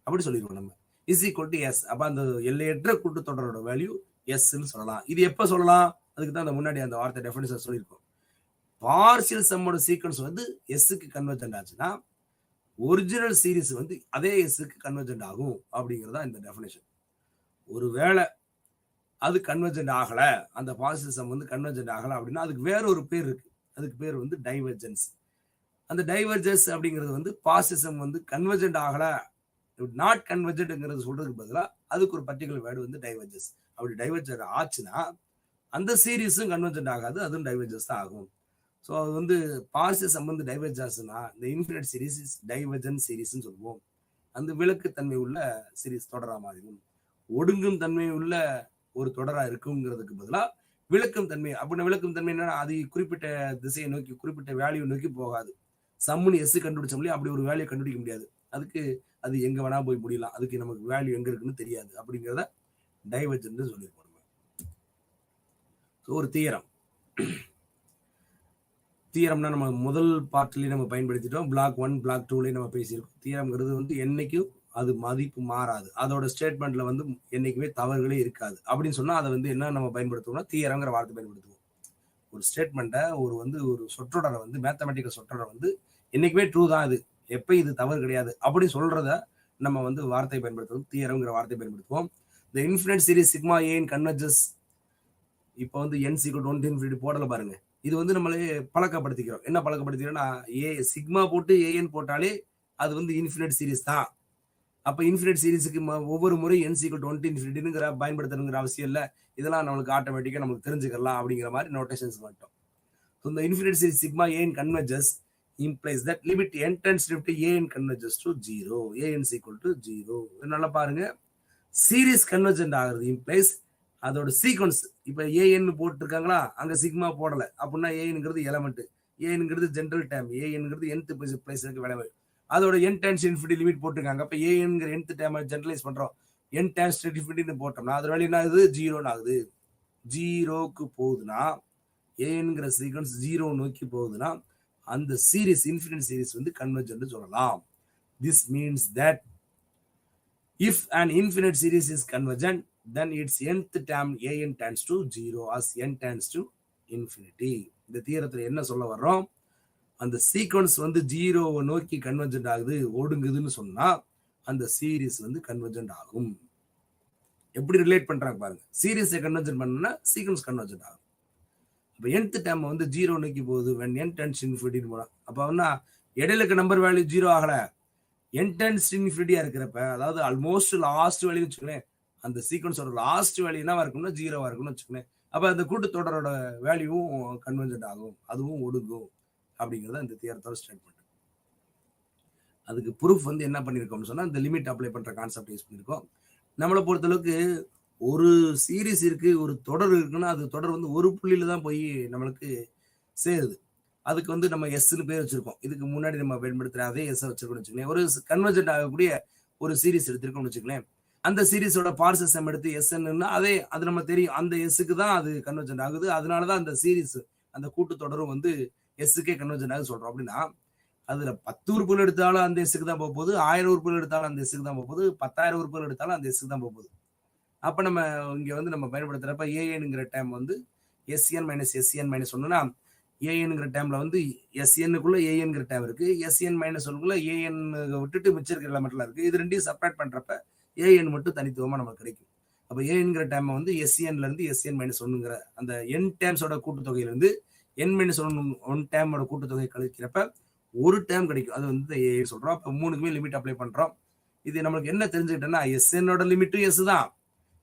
அப்படி சொல்லிடுவோம் நம்ம. Is equal to S. அப்ப அந்த எல்லையற்ற கூட்டுத்தொடரோட வேல்யூ எஸ்ன்னு சொல்லலாம். இது எப்ப சொல்லலாம், அதுக்கு தான் அந்த முன்னாடி அந்த வார்த்தை டெஃபினிஷன் சொல்லியிருக்கோம். பார்ஷியல் சம்மோட சீக்வன்ஸ் வந்து எஸ்க்கு கன்வர்ஜென்ட் ஆச்சுன்னா ஒரிஜினல் சீரீஸ் வந்து அதே எஸ்க்கு கன்வர்ஜென்ட் ஆகும் அப்படிங்கிறதா இந்த டெஃபினேஷன். ஒருவேளை அது கன்வர்ஜென்ட் ஆகல, அந்த பார்ஷியல் சம் வந்து கன்வர்ஜென்ட் ஆகல அப்படின்னா அதுக்கு வேற ஒரு பேர் இருக்கு. அதுக்கு பேர் வந்து டைவர்ஜென்ஸ். அந்த டைவர்ஜென்ஸ் அப்படிங்கிறது வந்து பார்ஷியல் சம் வந்து கன்வர்ஜென்ட் ஆகல, நாட் கன்வர்ஜென்ட்ங்கிறது சொல்றதுக்கு பதிலா அதுக்கு ஒரு பர்டிகுலர் வேர்டு வந்து டைவர்ஜென்ஸ். அப்படி டைவர்ஜென்ட் ஆச்சுன்னா அந்த சீரீஸும் கன்வர்ஜென்ட் ஆகாது, அதுவும் டைவர்ஜென்ஸ் தான் ஆகும். ஸோ அது வந்து பார்ஷியல் சம் வந்து டைவர்ஜ் ஆச்சுன்னா இந்த இன்ஃபினிட் சீரீஸ் இஸ் டைவர்ஜென்ட் சீரீஸ்ன்னு சொல்லுவோம். அந்த விலக்கு தன்மை உள்ள சீரீஸ் தொடரா மாதிரியும், ஒடுங்கும் தன்மை உள்ள ஒரு தொடரா இருக்குங்கிறதுக்கு பதிலா விளக்கும் தன்மை. அப்படின்னா விளக்கும் தன்மை என்னன்னா, அது குறிப்பிட்ட திசையை நோக்கி குறிப்பிட்ட வேல்யூ நோக்கி போகாது. சம்முன்னு எஸ் கண்டுபிடிச்ச முடியும், அப்படி ஒரு வேல்யூ கண்டுபிடிக்க முடியாது. அதுக்கு அது எங்க வேணா போய் முடியலாம், அதுக்கு நமக்கு வேல்யூ எங்க இருக்குன்னு தெரியாது. அப்படிங்கிறத டைவர்ஜென்ட் சொல்லியிருக்கோம். ஒரு தியரம்னா நம்ம முதல் பார்ட்லயே நம்ம பயன்படுத்திட்டோம். பிளாக் 1 பிளாக் 2லயே நம்ம பேசியிருக்கோம். தியரம்ங்கிறது வந்து என்னைக்கும் அது மதிப்பு மாறாது, அதோட ஸ்டேட்மெண்ட்ல வந்து என்னைக்குமே தவறுகளே இருக்காது அப்படின்னு சொன்னா அதை வந்து என்ன நம்ம பயன்படுத்துவோம்னா தியரம்ங்கிற வார்த்தை பயன்படுத்துவோம். ஒரு ஸ்டேட்மெண்ட்டை ஒரு சொற்றொடரை வந்து மேத்தமெட்டிக்கல் சொற்றொடரை வந்து என்னைக்குமே ட்ரூ தான், அது எப்ப இது தவறு கிடையாது அப்படி சொல்றத நம்ம வந்து வார்த்தை பயன்படுத்துவோம், தியரம்ங்கிற வார்த்தை பயன்படுத்துவோம். The infinite series sigma a in converges இப்போ வந்து n = 1 to infinity போடல பாருங்க. இது வந்து நம்மளே பழக்கப்படுத்திக்கிறோம். என்ன பழக்கப்படுத்திக்கிறோம்னா, சிக்மா போட்டு an போட்டாலே அது வந்து இன்ஃபினிட் சீரிஸ் தான். அப்ப இன்ஃபினிட் சீரிஸ்க்கு ஒவ்வொரு முறை n = 1 to infinity பயன்படுத்தணுங்கிற அவசியம் இல்ல. இதெல்லாம் நம்மளுக்கு ஆட்டோமேட்டிக்கா நமக்கு தெரிஞ்சுக்கலாம் அப்படிங்கிற மாதிரி நோட்டேஷன்ஸ் வந்துட்டோம். So the infinite series sigma an converges implies that limit n tends to an converges to 0. an is equal to 0. நல்லா பாருங்க, சீரிஸ் கன்வர்ஜென்ட் ஆகுறது இம்ப்ளைஸ் அதோட சீக்வன்ஸ். இப்ப ஏஎன் போட்டுருக்காங்களா, அங்க சிக்மா போடல அப்படின்னா ஏஎன்ங்கிறது எலமெண்ட், ஏஎன்ங்கிறது ஜென்ரல் டேம், ஏஎன்ங்கிறது nth பிளேஸ்க்கு விளைவு. அதோட n டைம்ஸ் இன்ஃபினிட்டி லிமிட் போட்டிருக்காங்க. அப்ப ஏஎன்ங்கிற nth டேம் ஜெனரலைஸ் பண்றோம், n டைம்ஸ் இன்ஃபினிட்டி போட்டோம்னா அது வேலை என்ன ஆகுது, 0 ஆகுது. 0க்கு போகுதுன்னா ஏஎன்ங்கிற சீக்வன்ஸ் 0 நோக்கி போகுதுன்னா அந்த சீரிஸ் இன்ஃபினிட் சீரிஸ் வந்து கன்வர்ஜென்ட் சொல்லலாம். This means that if an infinite series is convergent, then its nth term an tends to 0 as n tends to infinity. இந்த தியரத்துல என்ன சொல்ல வர்றோம், அந்த சீக்வன்ஸ் வந்து 0 நோக்கி கன்வர்ஜென்ட் ஆகுது, ஒடுங்குதுன்னு சொன்னா அந்த சீரிஸ் வந்து கன்வர்ஜென்ட் ஆகும். எப்படி ரிலேட் பண்றாங்க பாருங்க, சீரிஸை கன்வர்ஜென்ட் பண்ணா சீக்வன்ஸ் கன்வர்ஜென்ட் ஆகும். அப்ப nth term வந்து 0 நோக்கி போகுது when n tends to infinity போனா, அப்ப வந்து இடையில இருக்க நம்பர் வேல்யூ 0 ஆகல, n tends to infinity இருக்கிறப்ப, அதாவது ஆல்மோஸ்ட் லாஸ்ட் வேல்யூ வச்சுக்கோங்களேன், அந்த சீக்வன்ஸோட லாஸ்ட் வேல்யூ என்னவா இருக்கும்னா 0 இருக்கும்னு வச்சுக்கோங்களேன். அப்ப அந்த கூட்டுத்தொடரோட வேல்யூவும் கன்வர்ஜென்ட் ஆகும், அதுவும் ஒடுங்கும் அப்படிங்கிறத இந்த தியரத்தோட ஸ்டேட்மெண்ட். அதுக்கு ப்ரூஃப் வந்து என்ன பண்ணிருக்கோம்னு சொன்னா, இந்த லிமிட் அப்ளை பண்ற கான்செப்ட் யூஸ் பண்ணிருக்கோம். நம்மளை பொறுத்தளவுக்கு ஒரு சீரிஸ் இருக்கு, ஒரு தொடர் இருக்குன்னா அது தொடர் வந்து ஒரு புள்ளியில தான் போய் நம்மளுக்கு சேருது. அதுக்கு வந்து நம்ம எஸ்ன்னு பேர் வச்சிருக்கோம். இதுக்கு முன்னாடி நம்ம பயன்படுத்துற அதே எஸ் வச்சிருக்கோம்னு வச்சுக்கோங்களேன். ஒரு கன்வர்ஜென்ட் ஆகக்கூடிய ஒரு சீரிஸ் எடுத்திருக்கோம்னு வச்சுக்கோங்களேன். அந்த சீரிஸோட பார்சல் சம் எடுத்து எஸ்ன்னா அது நம்ம தெரியும், அந்த எஸ்ஸுக்கு தான் அது கன்வர்ஜென்ட் ஆகுது. அதனாலதான் அந்த சீரிஸ் அந்த கூட்டுத்தொடரும் வந்து எஸ்ஸுக்கே கன்வர்ஜென்ட் ஆகுது சொல்றோம். அப்படின்னா அதுல 10 உறுப்புகள் எடுத்தாலும் அந்த எஸ்ஸுக்கு தான் போகுது, 1000 உறுப்புகள் எடுத்தாலும் அந்த எஸ்ஸுக்கு தான் போகுது, 10,000 உறுப்புகள் எடுத்தாலும் அந்த எஸ்ஸுக்கு தான் போகுது. அப்ப நம்ம இங்க வந்து நம்ம பயன்படுத்துறப்ப ஏஎன்ங்கிற டேம் வந்து எஸ்என் மைனஸ் எஸ்என் மைனஸ் ஒன்னுனா, ஏஎன்ங்கிற டேம்ல வந்து எஸ்என்னுக்குள்ள ஏஎன்ங்கிற டேம் இருக்கு, எஸ்என் மைனஸ் ஒன்னுக்குள்ள ஏஎன் விட்டுட்டு மிச்சம் இருக்கிற எலமெண்ட்லாம் இருக்கு. இது ரெண்டையும் செப்பரேட் பண்றப்ப ஏஎன் மட்டும் தனித்துவமா நமக்கு கிடைக்கும். அப்ப ஏஎன்ங்கிற டேம் வந்து எஸ்என்ல இருந்து எஸ்என் மைனஸ் ஒன்னுங்கிற அந்த என் டேம்ஸோட கூட்டுத்தொகையில இருந்து என் மைனஸ் ஒன் டேமோட கூட்டுத்தொகை கழிக்கிறப்ப ஒரு டேம் கிடைக்கும், அது வந்து ஏஎன் சொல்றோம். அப்ப மூணுக்குமே லிமிட் அப்ளை பண்றோம். இது நம்மளுக்கு என்ன தெரிஞ்சுக்கிட்டோம்னா, எஸ்என்னோட லிமிட்டும் எஸ் தான்,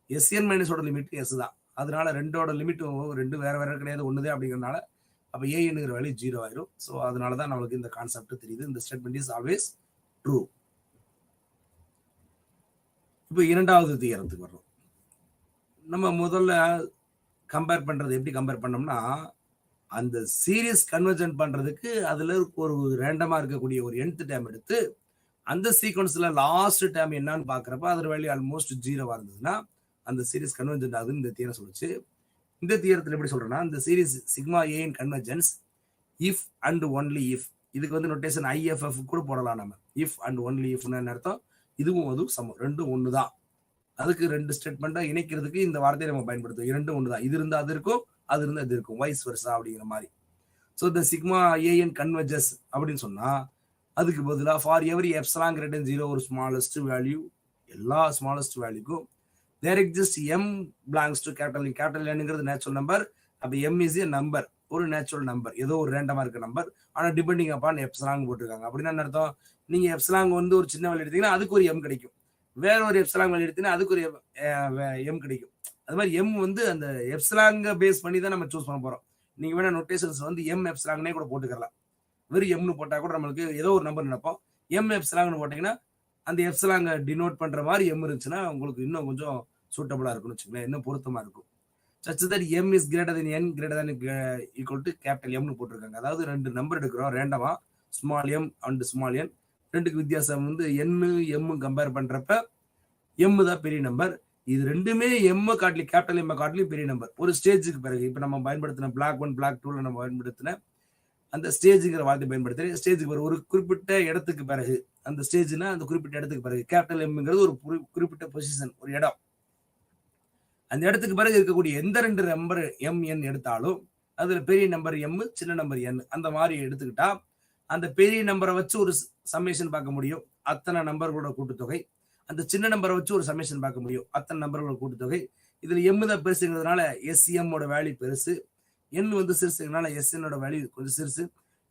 எஸ்என் மைனஸோட லிமிட்டும் எஸ் தான். அதனால ரெண்டோட லிமிட்டும் ரெண்டு வேற வேற கிடையாது, ஒண்ணுதே. அப்படிங்கிறதுனால அப்ப ஏஎன்ங்கிற வேல்யூ 0 ஆயிரும். ஸோ அதனாலதான் நம்மளுக்கு இந்த கான்செப்ட் தெரியுது. இந்த ஸ்டேட்மெண்ட் இஸ் ஆல்வேஸ் ட்ரூ. இப்போ இரண்டாவது தியரத்துக்கு வர்றோம். நம்ம முதல்ல கம்பேர் பண்றது எப்படி கம்பேர் பண்ணோம்னா, அந்த சீரிஸ் கன்வர்ஜென்ட் பண்றதுக்கு அதுல ஒரு ரேண்டமா இருக்கக்கூடிய ஒரு nth டேம் எடுத்து அந்த சீக்வன்ஸ்ல லாஸ்ட் டேம் என்னன்னு பாக்குறப்ப அதோட வேல்யூ ஆல்மோஸ்ட் 0 இருந்ததுன்னா அந்த சீரிஸ் கன்வர்ஜென்ட் ஆகுதுன்னு இந்த தியரம் சொல்லுச்சு. இந்த தியரத்துல எப்படி சொல்றேன்னா, இந்த சீரிஸ் சிக்மா ஏன் convergence if and only if. இதுக்கு வந்து நோட்டேஷன் ஐஎஃப்எஃப் கூட போடலாம் நம்ம. இஃப் அண்ட் ஒன்லி இஃப்னு அர்த்தம், இதுவும் அதுவும் சமம், ரெண்டும் ஒண்ணுதான். அதுக்கு ரெண்டு ஸ்டேட்மெண்டா இணைக்கிறதுக்கு இந்த வார்த்தையை நம்ம பயன்படுத்துவோம். இரண்டும் ஒண்ணுதான், இது இருந்தா அது இருக்கும், அது இருந்தா இது இருக்கும், வைஸ் வெர்சா அப்படிங்கிற மாதிரி. ஸோ இந்த சிக்மா ஏஎன் கன்வர்ஜஸ் அப்படின்னு சொன்னா அதுக்கு பதிலாக for every epsilon greater than 0 ஒரு ஸ்மாலஸ்ட் வேல்யூ, எல்லா ஸ்மாலஸ்ட் வேல்யூக்கும் there exist M belongs to capital N. Capital என்னங்கிறது நேச்சுரல் நம்பர். அப்ப எம் இஸ் ஏ நம்பர், ஒரு நேச்சுரல் நம்பர், ஏதோ ஒரு ரேண்டமா இருக்க நம்பர். ஆனா டிபெண்டிங் அப்பான் எப்சிலாங் போட்டிருக்காங்க. அப்படின்னா என்ன அர்த்தம், நீங்க எப்சிலாங் வந்து ஒரு சின்ன வேல்யூ எடுத்தீங்கன்னா அதுக்கு ஒரு எம் கிடைக்கும், வேற ஒரு எப்சிலாங் வேல்யூ எடுத்தீங்கன்னா அதுக்கு ஒரு எம் கிடைக்கும். அது மாதிரி எம் வந்து அந்த எப்சிலாங்க பேஸ் பண்ணி தான் நம்ம சூஸ் பண்ண போறோம். நீங்க வேணா நோட்டேஷன்ஸ் வந்து எம் எப்சிலாங்னே கூட போட்டுக்கலாம். வெறும் எம்னு போட்டா கூட நம்மளுக்கு ஏதோ ஒரு நம்பர் நினைப்போம். எம் எப்சிலாங்னு போட்டீங்கன்னா அந்த எப்சிலாங்க டினோட் பண்ற மாதிரி எம் இருந்துச்சுன்னா உங்களுக்கு இன்னும் கொஞ்சம் சூட்டபிளா இருக்கும்னு வச்சுக்கோங்களேன், இன்னும் பொருத்தமா இருக்கும். such that m is greater than n greater than equal to capital M னு போட்டிருக்காங்க. அதாவது ரெண்டு நம்பர் எடுக்கிறோம் ரேண்டமா, ஸ்மால் எம் அண்ட் ஸ்மால் என். ரெண்டுக்கு வித்தியாசம் வந்து n m கம்பேர் பண்றப்ப m தான் பெரிய நம்பர். இது ரெண்டுமே m காட்டிலும் கேபிட்டல் M காட்டிலும் பெரிய நம்பர். ஒரு ஸ்டேஜுக்கு பிறகு இப்ப நம்ம பயன்படுத்தின பிளாக் 1 பிளாக் 2ல நம்ம பயன்படுத்தின அந்த ஸ்டேஜுங்கிற வார்த்தை பயன்படுத்துறேன். ஸ்டேஜுக்கு ஒரு குறிப்பிட்ட இடத்துக்கு பிறகு, அந்த ஸ்டேஜ்னா அந்த குறிப்பிட்ட இடத்துக்கு பிறகு கேபிட்டல் எம்ங்கிறது ஒரு குறிப்பிட்ட பொசிஷன், ஒரு இடம். அந்த இடத்துக்கு பிறகு இருக்கக்கூடிய எந்த ரெண்டு நம்பர் எம் என் எடுத்தாலும் அதுல பெரிய நம்பர் எம், சின்ன நம்பர் என், அந்த மாதிரி எடுத்துக்கிட்டா அந்த பெரிய நம்பரை வச்சு ஒரு சம்மேஷன் பார்க்க முடியும், அத்தனை நம்பர்களோட கூட்டுத்தொகை. அந்த சின்ன நம்பரை வச்சு ஒரு சம்மேஷன் பார்க்க முடியும், அத்தனை நம்பர்களோட கூட்டுத்தொகை. இதுல எம் தான் பெருசுங்கிறதுனால எஸ்எம்மோட வேல்யூ பெருசு, என் வந்து சிறுசுங்கிறதுனால எஸ்என்னோட வேல்யூ கொஞ்சம் சிறுசு.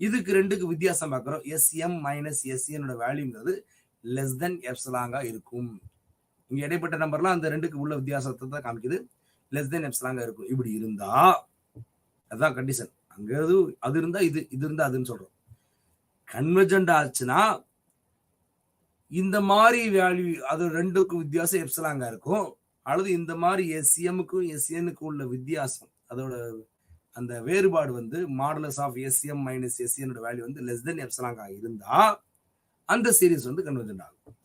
இதுக்கு ரெண்டுக்கு வித்தியாசம் பார்க்குறோம். எஸ்எம் மைனஸ் எஸ்என்னோட வேல்யூங்கிறது லெஸ் தென் எப்சிலாங்கா இருக்கும். இங்க இடைப்பட்ட நம்பர்லாம் அந்த ரெண்டுக்கு உள்ள வித்தியாசத்தை தான் காமிக்குது. லெஸ் தென் எப்சிலாங்கா இருக்கும். இப்படி இருந்தா அதான் கண்டிஷன். அங்க அது இருந்தா இது இருந்தா அதுன்னு சொல்றோம். கன்வர்ஜென்ட் ஆச்சுன்னா இந்த மாதிரி வேல்யூ அது ரெண்டுக்கும் வித்தியாசம் எப்சிலாங்கா இருக்கும். அல்லது இந்த மாதிரி எஸ்எம்முக்கும் எஸ்என்னுக்கும் உள்ள வித்தியாசம் அதோட அந்த வேறுபாடு வந்து மாடுலஸ் ஆஃப் எஸ்எம் மைனஸ் எஸ்என்னோட வேல்யூ வந்து லெஸ் தென் எப்சிலாங்கா இருந்தா அந்த சீரிஸ் வந்து கன்வர்ஜென்ட் ஆகும்.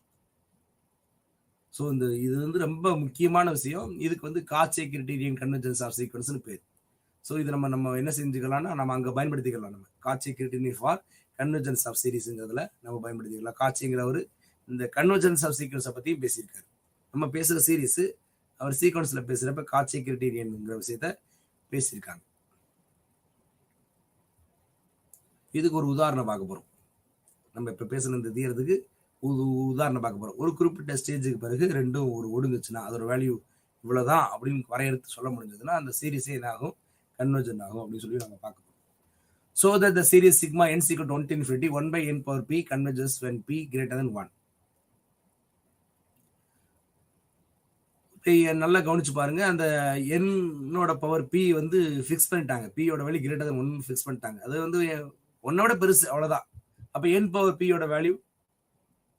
ஸோ இது வந்து ரொம்ப முக்கியமான விஷயம். இதுக்கு வந்து காச்சே கிரிட்டீரியன் கன்வர்ஜென்ஸ் ஆஃப் சீக்வன்ஸ்னு பேர். ஸோ இது நம்ம என்ன செஞ்சுக்கலாம்னா நம்ம அங்கே பயன்படுத்திக்கலாம். நம்ம காச்சே கிரிட்டீரியன் ஃபார் கன்வர்ஜென்ஸ் ஆஃப் சீரிஸ்ங்கிறதுல நம்ம பயன்படுத்திக்கலாம். காச்சேங்கிறவர் இந்த கன்வர்ஜென்ஸ் ஆஃப் சீக்வன்ஸை பற்றியும் பேசியிருக்காரு. நம்ம பேசுகிற சீரிஸ் அவர் சீக்வன்ஸில் பேசுகிறப்ப காச்சே கிரிட்டீரியன்ங்கிற விஷயத்த பேசியிருக்காங்க. இதுக்கு ஒரு உதாரணம் பார்க்க போகிறோம். நம்ம இப்போ பேசுன இந்த தீரத்துக்கு உதாரணம் பார்க்க போகிறோம். ஒரு குறிப்பிட்ட ஸ்டேஜுக்கு பிறகு ரெண்டும் ஒரு ஒடுங்குச்சுன்னா அதோட வேல்யூ இவ்வளோதான் அப்படின்னு வரையறுத்து சொல்ல முடிஞ்சதுன்னா அந்த சீரிஸே என்னாகும், கன்வர்ஜென்ட் ஆகும் அப்படின்னு சொல்லி நம்ம பார்க்க போகிறோம். So that the series sigma n is equal to 1 to infinity 1 by n power p converges when p greater than 1. நல்லா கவனிச்சு பாருங்க. அந்த என்னோட பவர் பி வந்து ஃபிக்ஸ் பண்ணிட்டாங்க. பியோட வேல்யூ கிரேட்டர் தென் 1 ஃபிக்ஸ் பண்ணிட்டாங்க. அது வந்து 1 பெருசு அவ்வளவுதான். அப்ப என் பவர் பியோட வேல்யூ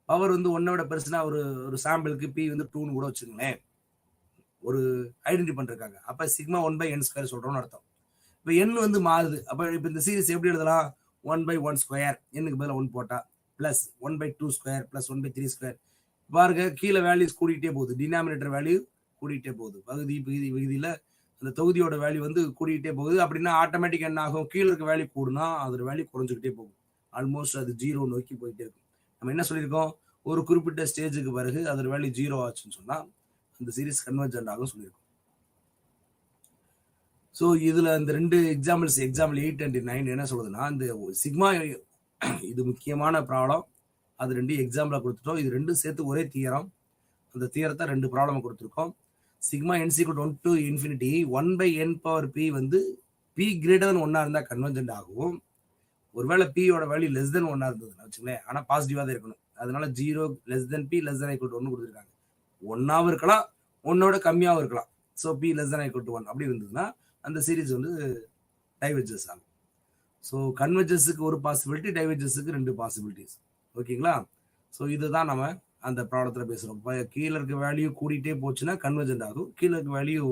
பவர் வந்து 1 பெருசுனா ஒரு சாம்பிளுக்கு பி வந்து 2ன்னு கூட வச்சுங்களேன். ஒரு ஐடென்டி பண்றாங்க. அப்ப சிக்மா 1 by n ஸ்கொயர் சொல்றோம்னு அர்த்தம். இப்போ என் வந்து மாறுது. அப்ப இப்ப இந்த சீரிஸ் எப்படி எழுதலாம்? 1 by 1 ஸ்கொயர் எண்ணுக்கு பதிலாக 1 போட்டா plus 1 by 2 square plus 1 by 3 square. பாருங்க கீழே வேல்யூஸ் கூடிக்கிட்டே போகுது. டினாமினேட்டர் வேல்யூ கூடிக்கிட்டே போகுது. விகுதியில அந்த தொகுதியோட வேல்யூ வந்து கூடிக்கிட்டே போகுது. அப்படின்னா ஆட்டோமேட்டிக் என்ன ஆகும்? கீழே இருக்க வேல்யூ கூடுனா அதோட வேல்யூ குறைஞ்சிக்கிட்டே போகும். ஆல்மோஸ்ட் அது 0 நோக்கி போயிட்டே இருக்கும். நம்ம என்ன சொல்லியிருக்கோம்? ஒரு குறிப்பிட்ட ஸ்டேஜுக்கு பிறகு அதோட வேல்யூ 0 ஆச்சுன்னு சொன்னா அந்த சீரிஸ் கன்வர்ஜென்ட் ஆகும் சொல்லியிருக்கோம். ஸோ இதுல இந்த ரெண்டு எக்ஸாம்பிள் 8 and 9 என்ன சொல்லுதுன்னா, இந்த சிக்மா இது முக்கியமான ப்ராப்ளம். அது ரெண்டு எக்ஸாம்பிளா கொடுத்துட்டோம். இது ரெண்டும் சேர்த்து ஒரே தியரம். அந்த தியரத்தை ரெண்டு ப்ராப்ளம் கொடுத்துருக்கோம். Sigma n = 1 to infinity 1 by n power p வந்து p greater than 1 இருந்தா கன்வர்ஜென்ட் ஆகும். ஒருவேளை பியோட வேல்யூ லெஸ் தென் 1 இருந்ததுன்னு வச்சுங்களேன், ஆனா பாசிட்டிவா தான் இருக்கணும். அதனால 0 less than p less than equal to 1 கொடுத்துருக்காங்க. 1ஆவும் இருக்கலாம், 1ஓட கம்மியாகவும் இருக்கலாம். So p less than equal to 1 அப்படி இருந்ததுன்னா அந்த சீரிஸ் வந்து டைவர்ஜஸ் ஆகும். ஸோ கன்வர்ஜஸுக்கு ஒரு பாசிபிலிட்டி, டைவர்ஜஸுக்கு 2 பாசிபிலிட்டிஸ். ஓகேங்களா? ஸோ இதுதான் நம்ம அந்த ப்ராப்ளத்தில் பேசுகிறோம். இப்போ கீழே இருக்க வேல்யூ கூடிட்டே போச்சுன்னா கன்வர்ஜென்ட் ஆகும், கீழே இருக்க வேல்யூ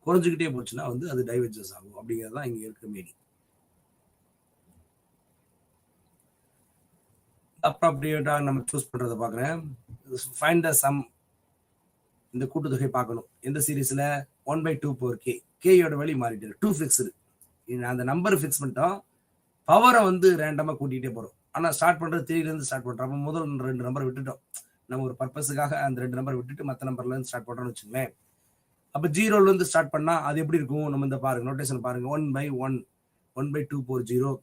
குறைஞ்சிக்கிட்டே போச்சுன்னா வந்து அது டைவர்ஜஸ் ஆகும். அப்படிங்கிறது தான் இங்கே இருக்க மீனிங். அப்ராப்ரியேட்டாக நம்ம சூஸ் பண்ணுறதை பார்க்குறேன். Find the some. இந்த கூட்டுத்தொகை பார்க்கணும். எந்த சீரீஸில் 1 by 2 power k. கேயோட வேல்யூ மாறிட்டு 2 ஃபிக்ஸ்டு. அந்த நம்பர் ஃபிக்ஸ் பண்ணிட்டோம். பவரை வந்து ரேண்டமாக கூட்டிகிட்டே போகிறோம். ஆனால் ஸ்டார்ட் பண்ணுறது 3லேருந்து ஸ்டார்ட் பண்ணுறோம். அப்போ முதல் 2 நம்பர் விட்டுட்டோம். நம்ம ஒரு பர்பஸுக்காக அந்த 2 நம்பர் விட்டுட்டு மற்ற நம்பர்லேருந்து ஸ்டார்ட் பண்ணுறோம்னு வச்சுங்களேன். அப்போ 0லேருந்து ஸ்டார்ட் பண்ணால் அது எப்படி இருக்கும்? நம்ம இந்த பாருங்க, நோட்டேஷன் பாருங்க. 1 by 1 1 by 2 power 0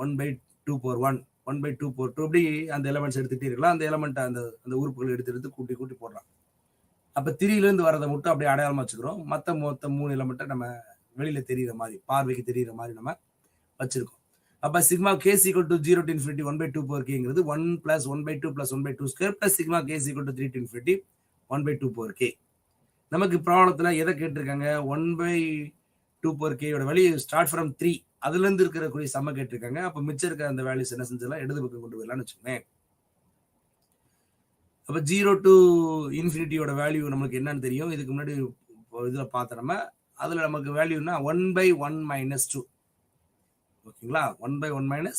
1 by 2 power 1 1 by 2 power 2 அப்படி அந்த எலமெண்ட்ஸ் எடுத்துகிட்டே இருக்கலாம். அந்த எலமெண்ட்டை அந்த உறுப்புகள் எடுத்து கூட்டி போடலாம். அப்போ 3லேருந்து வரதை மட்டும் அப்படியே அடையாளமாக வச்சுக்கிறோம். மொத்த 3 எலமெண்ட்டை நம்ம வெளியில் தெரிகிற மாதிரி, பார்வைக்கு தெரிகிற மாதிரி நம்ம வச்சிருக்கோம். அப்போ sigma k = 0 to infinity 1 by 2 power k-ங்கிறது 1 plus 1 by 2 plus 1 by 2 square plus sigma k = 3 to infinity 1 by 2 power k. நமக்கு ப்ராப்ளத்தில் எதை கேட்டிருக்காங்க? 1 by 2 power k-யோட வேல்யூ ஸ்டார்ட் ஃப்ரம் 3 அதுலேருந்து இருக்கக்கூடிய சம்ம கேட்டிருக்காங்க. அப்போ மிச்சம் இருக்க அந்த வேல்யூஸ் என்ன செஞ்சலாம்? இடது பக்கம் கொண்டு வரலாம்னு வச்சுக்கோங்க. அப்போ 0 to இன்ஃபினிட்டியோட வேல்யூ நமக்கு என்னன்னு தெரியும். இதுக்கு முன்னாடி இதில் பார்த்த நம்ம அதில் நமக்கு வேல்யூனா 1 by 1 minus 2. ஓகேங்களா? 1 by 1 minus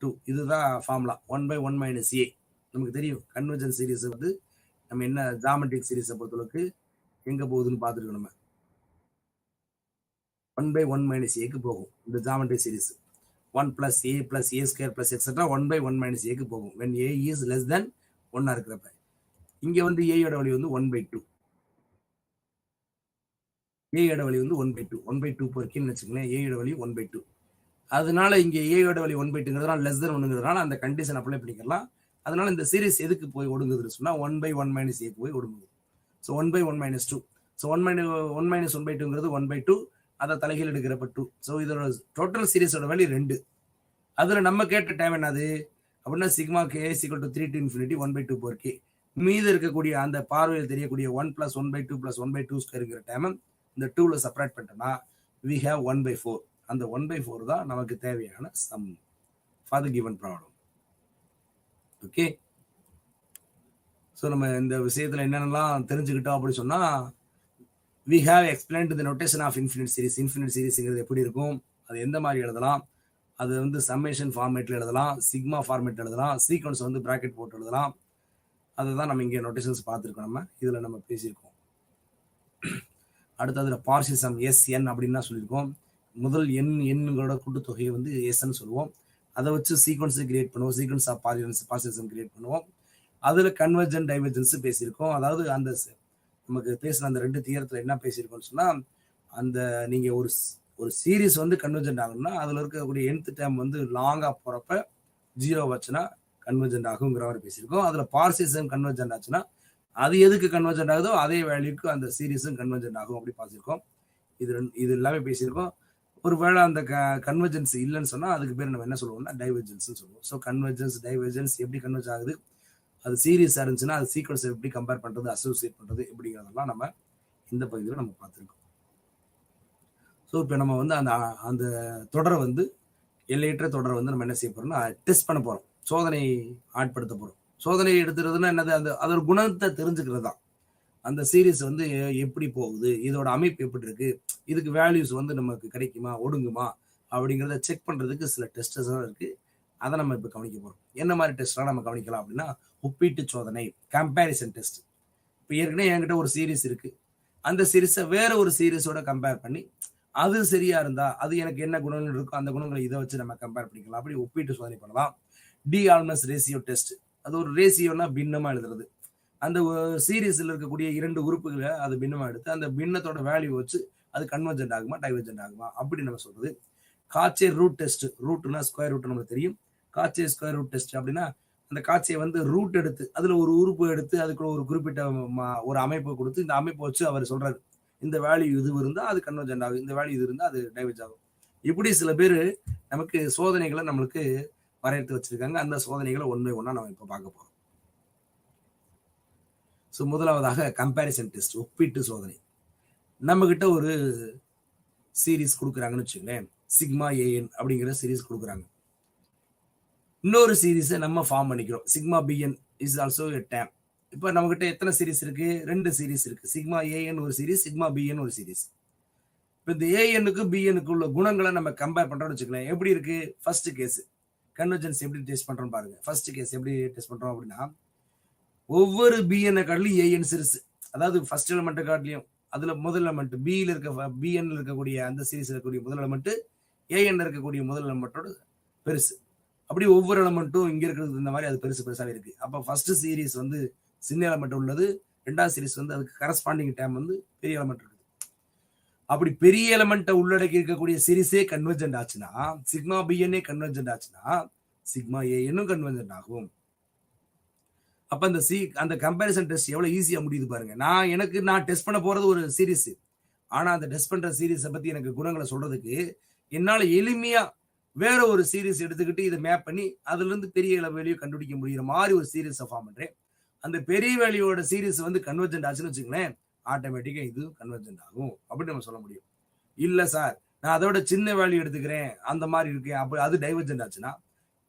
2 இதுதான் ஃபார்முலா. 1 by 1 minus a நமக்கு தெரியும். கன்வர்ஜென்ட் சீரீஸ் வந்து நம்ம என்ன ஜாமெட்ரிக் சீரீஸை பொறுத்தளவுக்கு எங்கே போகுதுன்னு பார்த்துருக்கோம். நம்ம 1 by 1 minus a க்கு போகும் இந்த geometric series. 1 plus a plus a square plus etc. 1 by 1 minus a க்கு போகும் when a is less than 1 இருக்கிறப்ப. இங்க வந்து a யோட வேல்யூ வந்து 1 by 2. a யோட வேல்யூ வந்து 1 by 2. 1 by 2 power k ன்னு வச்சுக்கோங்களேன். a யோட வேல்யூ 1 by 2. அதனால இங்க a யோட வேல்யூ 1 by 2ங்கிறதுனால லெஸ் தென் 1ங்கிறதுனால அந்த கண்டிஷன் அப்ளை பண்ணிக்கலாம். அதனால இந்த சீரிஸ் எதுக்கு போய் ஒடுங்குதுன்னு சொன்னா 1 by 1 minus a போய் ஒடுங்குது. So 1 by 1 minus 2. ஸோ 1 - 1/2 அதை தலைகீழ் எடுக்கிறப்ப 2. ஸோ இதோட டோட்டல் சீரிஸோட வேல்யூ 2. அதில் நம்ம கேட்ட டைம் என்னது அப்படின்னா சிக்மா கே = 3 to infinity 1/2 மீது இருக்கக்கூடிய அந்த பார்வையில் தெரியக்கூடிய 1 + 1/2 + 1/2² டைம் இந்த 2ல செப்பரேட் பண்ணிட்டோம்னா we have 1/4. அந்த 1/4 தான் நமக்கு தேவையான sum for the given problem. Okay, so நம்ம இந்த விஷயத்தில் என்னென்னலாம் தெரிஞ்சுக்கிட்டோம் அப்படின்னு சொன்னால் we have explained the notation of infinite series. Infinite சீரிஸ்ங்கிறது எப்படி இருக்கும், அது எந்த மாதிரி எழுதலாம், அது வந்து சம்மேஷன் ஃபார்மேட்டில் எழுதலாம், சிக்மா ஃபார்மேட் எழுதலாம், சீக்வன்ஸ் வந்து ப்ராக்கெட் போட்டு எழுதலாம். அதை தான் நம்ம இங்கே நோட்டேஷன்ஸ் பார்த்துருக்கோம். நம்ம இதில் நம்ம பேசியிருக்கோம். அடுத்ததுல பார்சிசம் SN அப்படின்னு தான் சொல்லியிருக்கோம். முதல் எண்களோட கூட்டுத்தொகையை வந்து எஸ்ன்னு சொல்லுவோம். அதை வச்சு சீக்வன்ஸ் கிரியேட் பண்ணுவோம், சீக்வன்ஸ் ஆஃப் பார்சிசம் கிரியேட் பண்ணுவோம். அதில் கன்வர்ஜன் டைவர்ஜன்ஸ் பேசியிருக்கோம். அதாவது அந்த நமக்கு பேசின அந்த 2 தியரத்தில் என்ன பேசியிருக்கோம்னு சொன்னால், அந்த நீங்கள் ஒரு சீரீஸ் வந்து கன்வர்ஜென்ட் ஆகணும்னா அதில் இருக்கக்கூடிய nth டேர்ம் வந்து லாங்காக போகிறப்ப 0 வச்சுன்னா கன்வர்ஜென்ட் ஆகுங்கிற மாதிரி பேசியிருக்கோம். அதில் பார்சிசம் கன்வர்ஜென்ட் ஆச்சுன்னா அது எதுக்கு கன்வர்ஜென்ட் ஆகுதோ அதே வேல்யூக்கு அந்த சீரீஸும் கன்வர்ஜென்ட் ஆகும் அப்படி பார்த்துருக்கோம். இது எல்லாமே பேசியிருக்கோம். ஒருவேளை அந்த கன்வர்ஜென்ஸ் இல்லைன்னு சொன்னால் அதுக்கு பேர் நம்ம என்ன சொல்லுவோம்னா டைவர்ஜென்ஸ் சொல்லுவோம். ஸோ கன்வர்ஜென்ஸ் டைவர்ஜென்ஸ் எப்படி கன்வெர்ஜ் ஆகுது, அது சீரியஸாக இருந்துச்சுன்னா அது சீக்வன்ஸ் எப்படி கம்பேர் பண்ணுறது, அசோசியேட் பண்ணுறது எப்படிங்கிறதெல்லாம் நம்ம இந்த பகுதியில் நம்ம பார்த்துருக்கோம். ஸோ இப்போ நம்ம வந்து அந்த தொடரை வந்து எல்லையற்ற தொடரை வந்து நம்ம என்ன செய்ய போகிறோம்னா டெஸ்ட் பண்ண போகிறோம், சோதனை ஆட்படுத்த போகிறோம். சோதனை எடுத்துறதுன்னா என்னது, அதோட குணத்தை தெரிஞ்சுக்கிறது தான். அந்த சீரீஸ் வந்து எப்படி போகுது, இதோட அமைப்பு எப்படி இருக்கு, இதுக்கு வேல்யூஸ் வந்து நமக்கு கிடைக்குமா ஒடுங்குமா அப்படிங்கிறத செக் பண்ணுறதுக்கு சில டெஸ்டஸ் இருக்கு. அதை நம்ம இப்போ கவனிக்க போகிறோம். என்ன மாதிரி டெஸ்ட்லாம் நம்ம கவனிக்கலாம் அப்படின்னா ஒப்பீட்டு சோதனை, கம்பேரிசன் டெஸ்ட். இப்போ ஏற்கனவே என்கிட்ட ஒரு சீரீஸ் இருக்கு, அந்த சீரீஸை வேற ஒரு சீரீஸோட கம்பேர் பண்ணி அது சரியா இருந்தா அது எனக்கு என்ன குணங்கள் இருக்கோ அந்த குணங்களை இதை வச்சு நம்ம கம்பேர் பண்ணிக்கலாம். அப்படி ஒப்பீட்டு சோதனை பண்ணலாம். டி ஆல்மஸ் ரேசியோ டெஸ்ட், அது ஒரு ரேசியோனா பின்னமா எழுதுறது. அந்த சீரீஸ்ல இருக்கக்கூடிய 2 உறுப்புகளை அது பின்னமா எடுத்து அந்த பின்னத்தோட வேல்யூ வச்சு அது கன்வர்ஜென்ட் ஆகுமா டைவர்ஜென்ட் ஆகுமா அப்படி நம்ம சொல்றது. காட்சே ரூட் டெஸ்ட், ரூட்னா ஸ்கொயர் ரூட் நமக்கு தெரியும். காட்சே ஸ்கொயர் ரூட் டெஸ்ட் அப்படின்னா அந்த காட்சியை வந்து ரூட் எடுத்து அதுல ஒரு உறுப்பு எடுத்து அதுக்குள்ள ஒரு குறிப்பிட்ட ஒரு அமைப்பை கொடுத்து இந்த அமைப்பை வச்சு அவர் சொல்றாரு இந்த வேல்யூ இது இருந்தா அது கன்வர்ஜென்ட் ஆகும், இந்த வேல்யூ இது இருந்தா அது டைவர்ஜ் ஆகும். இப்படி சில பேர் நமக்கு சோதனைகளை நம்மளுக்கு வரையறுத்து வச்சிருக்காங்க. அந்த சோதனைகளை ஒன் பை ஒன்னா நம்ம இப்ப பார்க்க போறோம். ஸோ முதலாவதாக கம்பேரிசன் டெஸ்ட், ஒப்பீட்டு சோதனை. நம்ம கிட்ட ஒரு சீரீஸ் கொடுக்குறாங்கன்னு வச்சுங்களேன், சிக்மா ஏஎன் அப்படிங்கிற சீரீஸ் கொடுக்குறாங்க. இன்னொரு சீரீஸை நம்ம ஃபார்ம் பண்ணிக்கிறோம், sigma BN is also a term. இப்போ நம்ம கிட்ட எத்தனை சீரீஸ் இருக்கு, 2 சீரீஸ் இருக்கு. சிக்மா ஏஎன் ஒரு சீரீஸ், சிக்மா பிஎன் ஒரு சீரீஸ். இப்போ இந்த ஏஎனுக்கு பிஎனுக்கு உள்ள குணங்களை நம்ம கம்பேர் பண்றோம்னு வச்சுக்கலாம். எப்படி இருக்கு ஃபர்ஸ்ட் கேஸ், கன்வர்ஜென்ஸ் எப்படி டெஸ்ட் பண்றோம் பாருங்க. ஃபர்ஸ்ட் கேஸ் எப்படி டெஸ்ட் பண்றோம் அப்படின்னா ஒவ்வொரு பிஎன் காட்டிலும் ஏஎன் சிறுசு, அதாவது ஃபர்ஸ்ட் எலிமெண்ட் காட்டிலையும் அதுல முதல் எலிமெண்ட் பியில் இருக்க பிஎன்ல இருக்கக்கூடிய அந்த சீரீஸ் இருக்கக்கூடிய முதல் எலிமெண்ட் ஏஎன் இருக்கக்கூடிய முதல் எலிமெண்டோட பெருசு. அப்படி ஒவ்வொரு எலிமெண்ட்டும் இங்க இருக்கிறது இந்த மாதிரி அது பெருசு பெருசாவே இருக்கு. அப்ப ஃபர்ஸ்ட் சீரீஸ் வந்து சின்ன எலிமெண்ட் உள்ளது, 2வது சீரீஸ் வந்து அதுக்கு கரஸ்பாண்டிங் டைம் வந்து பெரிய எலிமெண்ட் இருக்குது. அப்படி பெரிய எலிமெண்ட்டை உள்ளடக்கி இருக்கக்கூடிய சீரீஸே கன்வர்ஜென்ட் ஆச்சுன்னா, சிக்மா பிஎன்ஏ கன்வர்ஜென்ட் ஆச்சுன்னா சிக்மா ஏஎன்னும் கன்வர்ஜென்ட் ஆகும். அப்ப அந்த கம்பேரிசன் டெஸ்ட் எவ்வளவு ஈஸியா முடியுது பாருங்க. நான் டெஸ்ட் பண்ண போறது ஒரு சீரீஸ், ஆனா அந்த டெஸ்ட் பண்ற சீரீஸை பத்தி எனக்கு குணங்களை சொல்றதுக்கு என்னால எளிமையா வேற ஒரு சீரீஸ் எடுத்துக்கிட்டு இதை மேப் பண்ணி அதுல இருந்து பெரிய வேல்யூ கண்டுபிடிக்க முடியுற மாதிரி ஒரு சீரீஸை ஃபார்ம் பண்றேன். அந்த பெரிய வேல்யூவோட சீரீஸ் வந்து கன்வர்ஜென்ட் ஆச்சுன்னு வச்சுங்களேன், ஆட்டோமேட்டிக்கா இது கன்வர்ஜென்ட் ஆகும் அப்படின்னு நம்ம சொல்ல முடியும். இல்ல சார் நான் அதோட சின்ன வேல்யூ எடுத்துக்கிறேன் அந்த மாதிரி இருக்கேன், அப்ப அது டைவர்ஜென்ட் ஆச்சுன்னா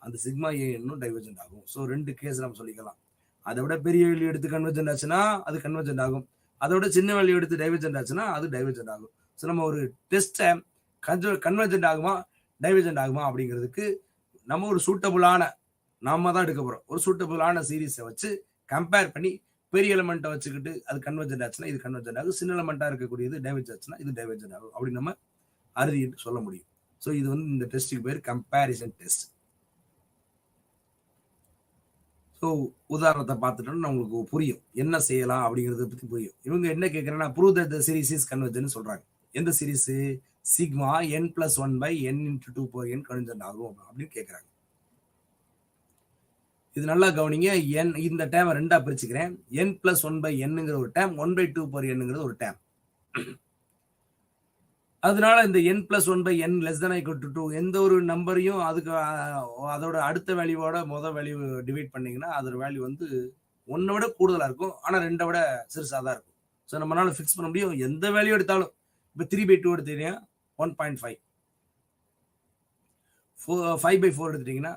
அந்த சிக்மா ஏஎன்னும் டைவர்ஜென்ட் ஆகும். ஸோ 2 கேஸ் நம்ம சொல்லிக்கலாம். அதை விட பெரிய வேல்யூ எடுத்து கன்வர்ஜென்ட் ஆச்சுன்னா அது கன்வர்ஜென்ட் ஆகும், அதோட சின்ன வேல்யூ எடுத்து டைவர்ஜென்ட் ஆச்சுன்னா அது டைவர்ஜென்ட் ஆகும். ஸோ நம்ம ஒரு டெஸ்ட்டை கன்வர்ஜென்ட் ஆகுமா டைவர்ஜென்ட் ஆகுமா அப்படிங்கிறதுக்கு நம்ம ஒரு சூட்டபுளான நாம தான் எடுக்க போறோம். ஒரு சூட்டபுளான சீரீஸை வச்சு கம்பேர் பண்ணி பெரிய எலிமெண்ட்டை வச்சுக்கிட்டு அது கன்வர்ஜென்ட் ஆச்சுன்னா இது கன்வர்ஜென்ட் ஆகும், சின்ன எலிமெண்டா இருக்கக்கூடியது டைவர்ஜ் ஆச்சுன்னா இது டைவர்ஜென்ட் ஆகும் அப்படின்னு நம்ம அறுதிட்டு சொல்ல முடியும். ஸோ இது வந்து இந்த டெஸ்ட்டுக்கு பேர் கம்பேரிசன் டெஸ்ட். ஸோ உதாரணத்தை பார்த்துட்டோம்னா உங்களுக்கு புரியும் என்ன செய்யலாம் அப்படிங்கிறத பத்தி புரியும். இவங்க என்ன கேட்கறேன்னா prove that the series is convergent சொல்றாங்க. எந்த series, sigma n+1/n × 2n convergent ஆகும் அப்படின்னு கேட்கறாங்க. இது நல்லா கவனிங்க. இந்த டேம் 2ஆ பிரிச்சுக்கிறேன். n+1/nங்கிற ஒரு டேம், 1/2/n ஒரு டேம். அதனால இந்த n+1/n less than or equal to 2 எந்த ஒரு நம்பரையும் அதுக்கு அதோட அடுத்த வேல்யூவோட முதல் வேல்யூ டிவைட் பண்ணீங்கன்னா அதோட வேல்யூ வந்து 1 விட கூடுதலா இருக்கும். ஆனா 2 விட சிறுசா தான் இருக்கும். ஸோ நம்மளால ஃபிக்ஸ் பண்ண முடியும். எந்த வேல்யூ எடுத்தாலும் இப்போ 3/2 எடுத்தீங்கன்னா 1.5, 5/4 எடுத்துட்டீங்கன்னா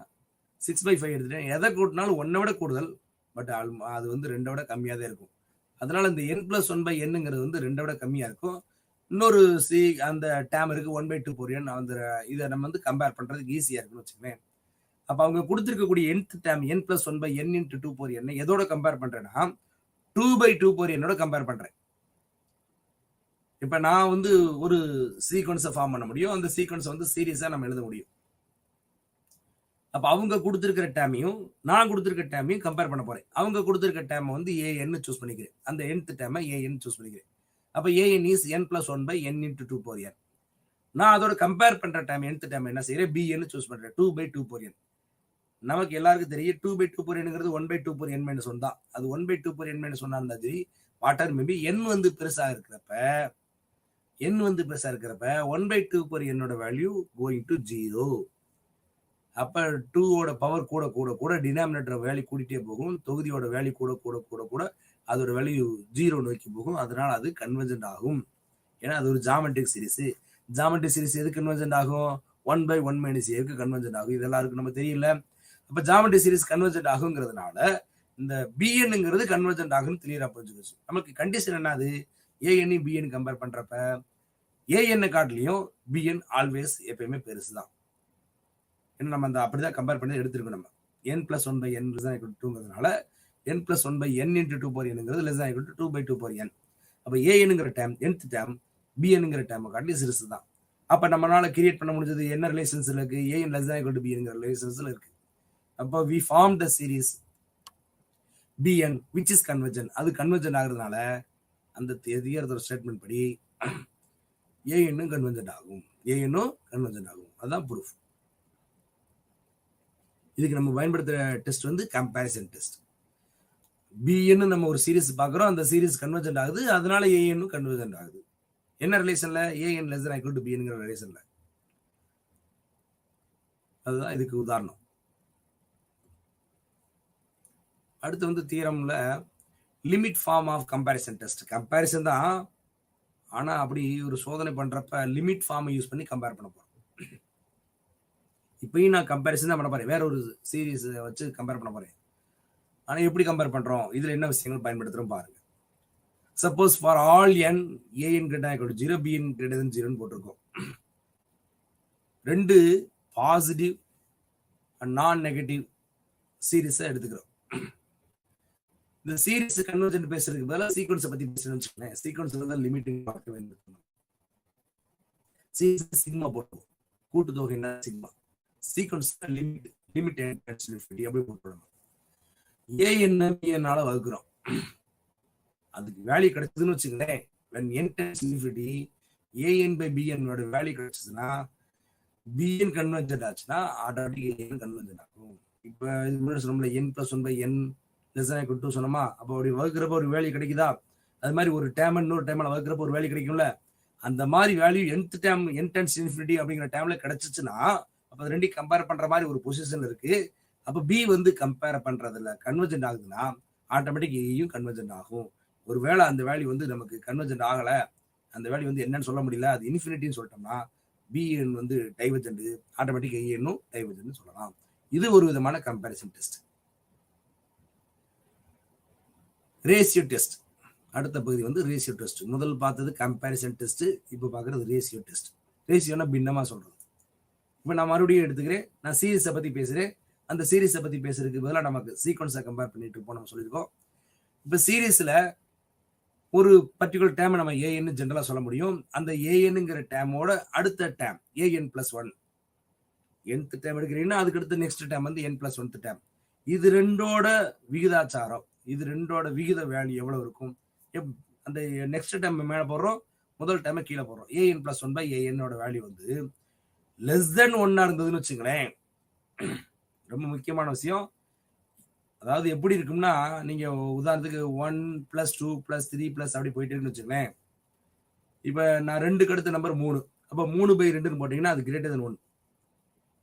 6/5 எடுத்துட்டீங்கன்னா எதை கூட்டினாலும் 1 விட கூடுதல். பட் அது வந்து 2 விட கம்மியாக தான் இருக்கும். அதனால இந்த n+1/nங்கிறது வந்து 2 விட கம்மியா இருக்கும். இன்னொரு அந்த டேம் இருக்கு 1/2/n. அந்த இதை நம்ம வந்து கம்பேர் பண்றதுக்கு ஈஸியா இருக்குன்னு வச்சுக்கோங்க. அப்ப அவங்க கொடுத்திருக்கக்கூடிய nth டேம் n+1/n × 2/n எதோட கம்பேர் பண்றேன்னா 2/2/n கம்பேர் பண்றேன். இப்ப நான் வந்து ஒரு சீக்வன்ஸை ஃபார்ம் பண்ண முடியும். அந்த சீக்வன்ஸை வந்து சீரியஸா நம்ம எழுத முடியும். அப்ப அவங்க கொடுத்திருக்கிற டேமையும் நான் கொடுத்திருக்க டேமையும் கம்பேர் பண்ண போறேன். அவங்க கொடுத்திருக்க டேமை வந்து an சூஸ் பண்ணிக்கிறேன். அந்த nth டேமை an சூஸ் பண்ணிக்கிறேன். அப்ப an is n+1/n × 2/n. நான் அதோட கம்பேர் பண்ற டைம் nth டைம் என்ன செய்யறேன், bn சூஸ் பண்றேன் 2/2/n. நமக்கு எல்லாருக்கும் தெரியும் 2/2/nங்கிறது 1/2/n-1 தான். அது 1/2/n-1 இருந்தா சரி, வாட்டர் மேபி n வந்து பெருசா இருக்கிறப்ப 1/2/n வேல்யூ கோயிங் டு 0. அப்ப 2 ஓட பவர் கூட கூட கூட டினாமினேட்டர் வேல்யூ கூட்டிட்டே போகும். தொகுதியோட வேல்யூ கூட கூட கூட கூட அதோட வேல்யூ 0 நோக்கி போகும். அதனால அது கன்வர்ஜென்ட் ஆகும். ஏன்னா அது ஒரு ஜாமெட்ரிக் சீரிஸ். ஜாமெட்ரிக் சீரிஸ் எது கன்வர்ஜென்ட் ஆகும்? 1/1 - a கன்வர்ஜென்ட் ஆகும். இதெல்லாம் இருக்கு நம்ம தெரியல. அப்ப ஜாமெட்ரிக் சீரிஸ் கன்வர்ஜென்ட் ஆகுங்கிறதுனால இந்த bnங்கிறது கன்வர்ஜென்ட் ஆகும்னு கிளியரா புரிஞ்சுக்கணும். நமக்கு கண்டிஷன் என்னது? an bn கம்பேர் பண்றப்ப an காட்டிலையும் bn ஆல்வேஸ் எப்பயுமே பெருசுதான். ஏன்னா நம்ம அந்த அப்படிதான் கம்பேர் பண்ணி எடுத்துருக்கோம். நம்ம n+1/n less than or equal to 2ங்கிறதுனால n+1/n × 2/nங்கிறது less than or equal to 2/2/n. அப்ப anங்கிற டேம் nth டேம் bnங்கிற டேம் காட்டிலும் சிறுசு தான். அப்ப நம்மளால கிரியேட் பண்ண முடிஞ்சது என்ன ரிலேஷன்ஸ்ல இருக்கு? an less than or equal to bnங்கிற ரிலேஷன்ஸ்ல இருக்கு. அப்போ we formed the series bn which is convergent. அது கன்வர்ஜென்ட் ஆகுறதுனால அந்த தியரத்தோட ஸ்டேட்மெண்ட் படி an கன்வர்ஜென்ட் ஆகும். கன்வர்ஜென்ட் ஆகும். அதுதான் ப்ரூஃப். இதுக்கு நம்ம பயன்படுத்துற டெஸ்ட் வந்து கம்பேரிசன் டெஸ்ட். bn நம்ம ஒரு சீரிஸ் பார்க்குறோம். அந்த சீரிஸ் கன்வர்ஜென்ட் ஆகுது. அதனால an கன்வர்ஜென்ட் ஆகுது. என்ன ரிலேஷன்ல? an less than or equal to bnங்கிற ரிலேஷன்ல. அதுதான் இதுக்கு உதாரணம். அடுத்து வந்து தியரம்ல limit form of comparison test. Comparison தான், ஆனா அப்படி ஒரு சோதனை பண்றப்ப லிமிட் ஃபார்மை யூஸ் பண்ணி கம்பேர் பண்ண போறோம். இப்பயும் நான் கம்பேரிசன் தான் பண்ண போறேன். வேற ஒரு சீரிஸ் வச்சு கம்பேர் பண்ண போறேன். ஆனா எப்படி கம்பேர் பண்றோம், இதுல என்ன விஷயங்கள் பயன்படுத்துறோம் பாருங்க. Suppose for all n an greater than 0 bn greater than 0 போட்டிருக்கோம். 2 பாசிட்டிவ் அண்ட் நான் நெகட்டிவ் சீரிஸை எடுத்துக்கிறோம். இந்த சீரிஸ் கன்வர்ஜென்ட் பேசுறதுக்கு பதிலா சீக்வன்ஸை பத்தி பேசணும்னு வச்சுக்கோங்க. சீக்வன்ஸ் வந்து லிமிட்டிங் பார்க்க வேண்டும். சீரிஸ் சிக்மா போட்டுருவோம். கூட்டுத்தொகை என்ன சிக்மா. சீக்வன்ஸ் லிமிட் அப்படி போட்டுருவோம். an வகுக்கிறோம். அதுக்கு வேல்யூ கிடைச்சதுன்னு வச்சுக்கோங்களேன். when n tends to infinity an/bn ஓட வேல்யூ கிடைச்சதுன்னா bn கன்வர்ஜென்ட் ஆச்சுன்னா ஆட்டோமேட்டிக் an கன்வர்ஜென்ட் ஆகும். இப்ப இது முன்னாடி சொன்னோம்ல n+1/n less than or equal to சொன்னோமா. அப்போ அப்படி வகுக்கிறப்ப ஒரு வேல்யூ கிடைக்குதா? அது மாதிரி ஒரு டேம் இன்னொரு டேம்ல வகுக்கிறப்ப ஒரு வேல்யூ கிடைக்கும்ல. அந்த மாதிரி value nth term n tends to infinity அப்படிங்கிற டேம்ல கிடைச்சிச்சுன்னா அப்ப அது ரெண்டையும் கம்பேர் பண்ற மாதிரி ஒரு பொசிஷன் இருக்கு. அப்ப b வந்து கம்பேர் பண்றதுல கன்வர்ஜென்ட் ஆகுதுன்னா ஆட்டோமேட்டிக் ஏயும் கன்வர்ஜென்ட் ஆகும். ஒருவேளை அந்த வேல்யூ வந்து நமக்கு கன்வர்ஜென்ட் ஆகல, அந்த வேல்யூ வந்து என்னன்னு சொல்ல முடியல, அது இன்ஃபினிட்டின்னு சொல்லிட்டோம்னா bn வந்து டைவர்ஜென்ட், ஆட்டோமேட்டிக் an டைவர்ஜென்ட் சொல்லலாம். இது ஒரு விதமான கம்பேரிசன் டெஸ்ட். Ratio test. அடுத்த பகுதி வந்து ரேஷியோ டெஸ்ட். முதல் பார்த்தது கம்பேரிசன் டெஸ்ட், இப்போ பார்க்கறது ரேஷியோ டெஸ்ட். ரேஷியோனா பின்னமா சொல்றது. இப்போ நான் மறுபடியும் எடுத்துக்கிறேன். நான் சீரிஸை பத்தி பேசுறேன். அந்த சீரிஸை பத்தி பேசுறதுக்கு பதிலாக நமக்கு சீக்வன்ஸை கம்பேர் பண்ணிட்டு இருப்போம் நம்ம சொல்லியிருக்கோம். இப்போ சீரிஸ்ல ஒரு பர்டிகுலர் டேம் நம்ம an ஜென்ரலா சொல்ல முடியும். அந்த anங்கிற டேமோட அடுத்த டேம் an+1 nth டேம் எடுக்கிறீங்கன்னா அதுக்கு அடுத்த நெக்ஸ்ட் டேம் வந்து n+1th டேம். இது ரெண்டோட விகிதாச்சாரம், இது ரெண்டோட விகித வேல்யூ எவ்வளவு இருக்கும்? அந்த நெக்ஸ்ட் டைம் மேல போடுறோம், முதல் டைம் கீழே போடுறோம். an+1/an வேல்யூ வந்து லெஸ் தென் 1 இருந்ததுன்னு வச்சுங்களேன். ரொம்ப முக்கியமான விஷயம். அதாவது எப்படி இருக்கும்னா, நீங்க உதாரணத்துக்கு 1 + 2 + 3 அப்படி போயிட்டு இருக்குன்னு வச்சுங்களேன். இப்போ நான் 2க்கு அடுத்த நம்பர் 3. அப்போ 3/2ன்னு போட்டிங்கன்னா அது கிரேட்டர் தென் 1.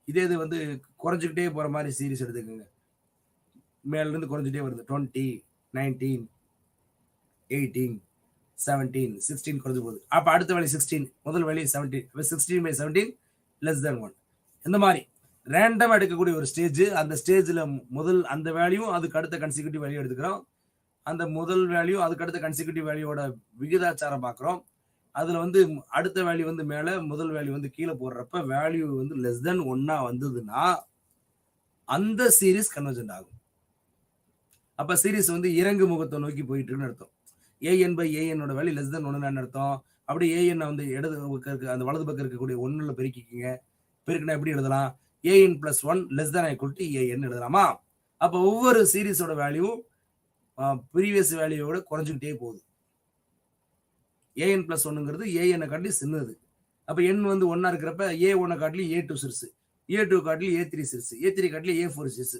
இதே இது வந்து குறைஞ்சிக்கிட்டே போகிற மாதிரி சீரிஸ் எடுத்துக்கோங்க. மேலேருந்து குறைஞ்சிட்டே வருது. 20, 19, 18, 17, 16 குறைஞ்சு போகுது. அப்போ அடுத்த வேல்யூ 16, முதல் வேல்யூ 17. அப்போ 16/17 லெஸ் தென் 1. இந்த மாதிரி ரேண்டமாக எடுக்கக்கூடிய ஒரு ஸ்டேஜ். அந்த ஸ்டேஜில் முதல் அந்த வேல்யூ அதுக்கு அடுத்த கன்சிக்யூட்டிவ் வேல்யூ எடுத்துக்கிறோம். அந்த முதல் வேல்யூ அதுக்கு அடுத்த கன்சிக்யூட்டிவ் வேல்யூவோட விகிதாச்சாரம் பார்க்குறோம். அதில் வந்து அடுத்த வேல்யூ வந்து மேலே, முதல் வேல்யூ வந்து கீழே போடுறப்ப வேல்யூ வந்து லெஸ் தென் 1 வந்ததுன்னா அந்த சீரிஸ் கன்வர்ஜென்ட் ஆகும். அப்போ சீரிஸ் வந்து இறங்கு முகத்தை நோக்கி போயிட்டு இருக்குன்னு அர்த்தம். an/an வேல்யூ லெஸ் தென் 1 அர்த்தம். அப்படி an வந்து இடது பக்கம் அந்த வலது பக்கம் இருக்கக்கூடிய 1ல் பெருக்கிக்கிங்க. பெருக்கினா எப்படி எழுதலாம்? an + 1 less then equal to an எழுதலாமா? அப்போ ஒவ்வொரு சீரிஸோட வேல்யூ ப்ரீவியஸ் வேல்யூவோட குறைஞ்சிக்கிட்டே போகுது. an + 1ங்கிறது an காட்டி சின்னது. அப்போ n வந்து 1 இருக்கிறப்ப a1 காட்டிலும் a2 சிறுசு, a2 காட்டிலும் a3 சிறுசு, a3 காட்டிலும் a4 சிறுசு.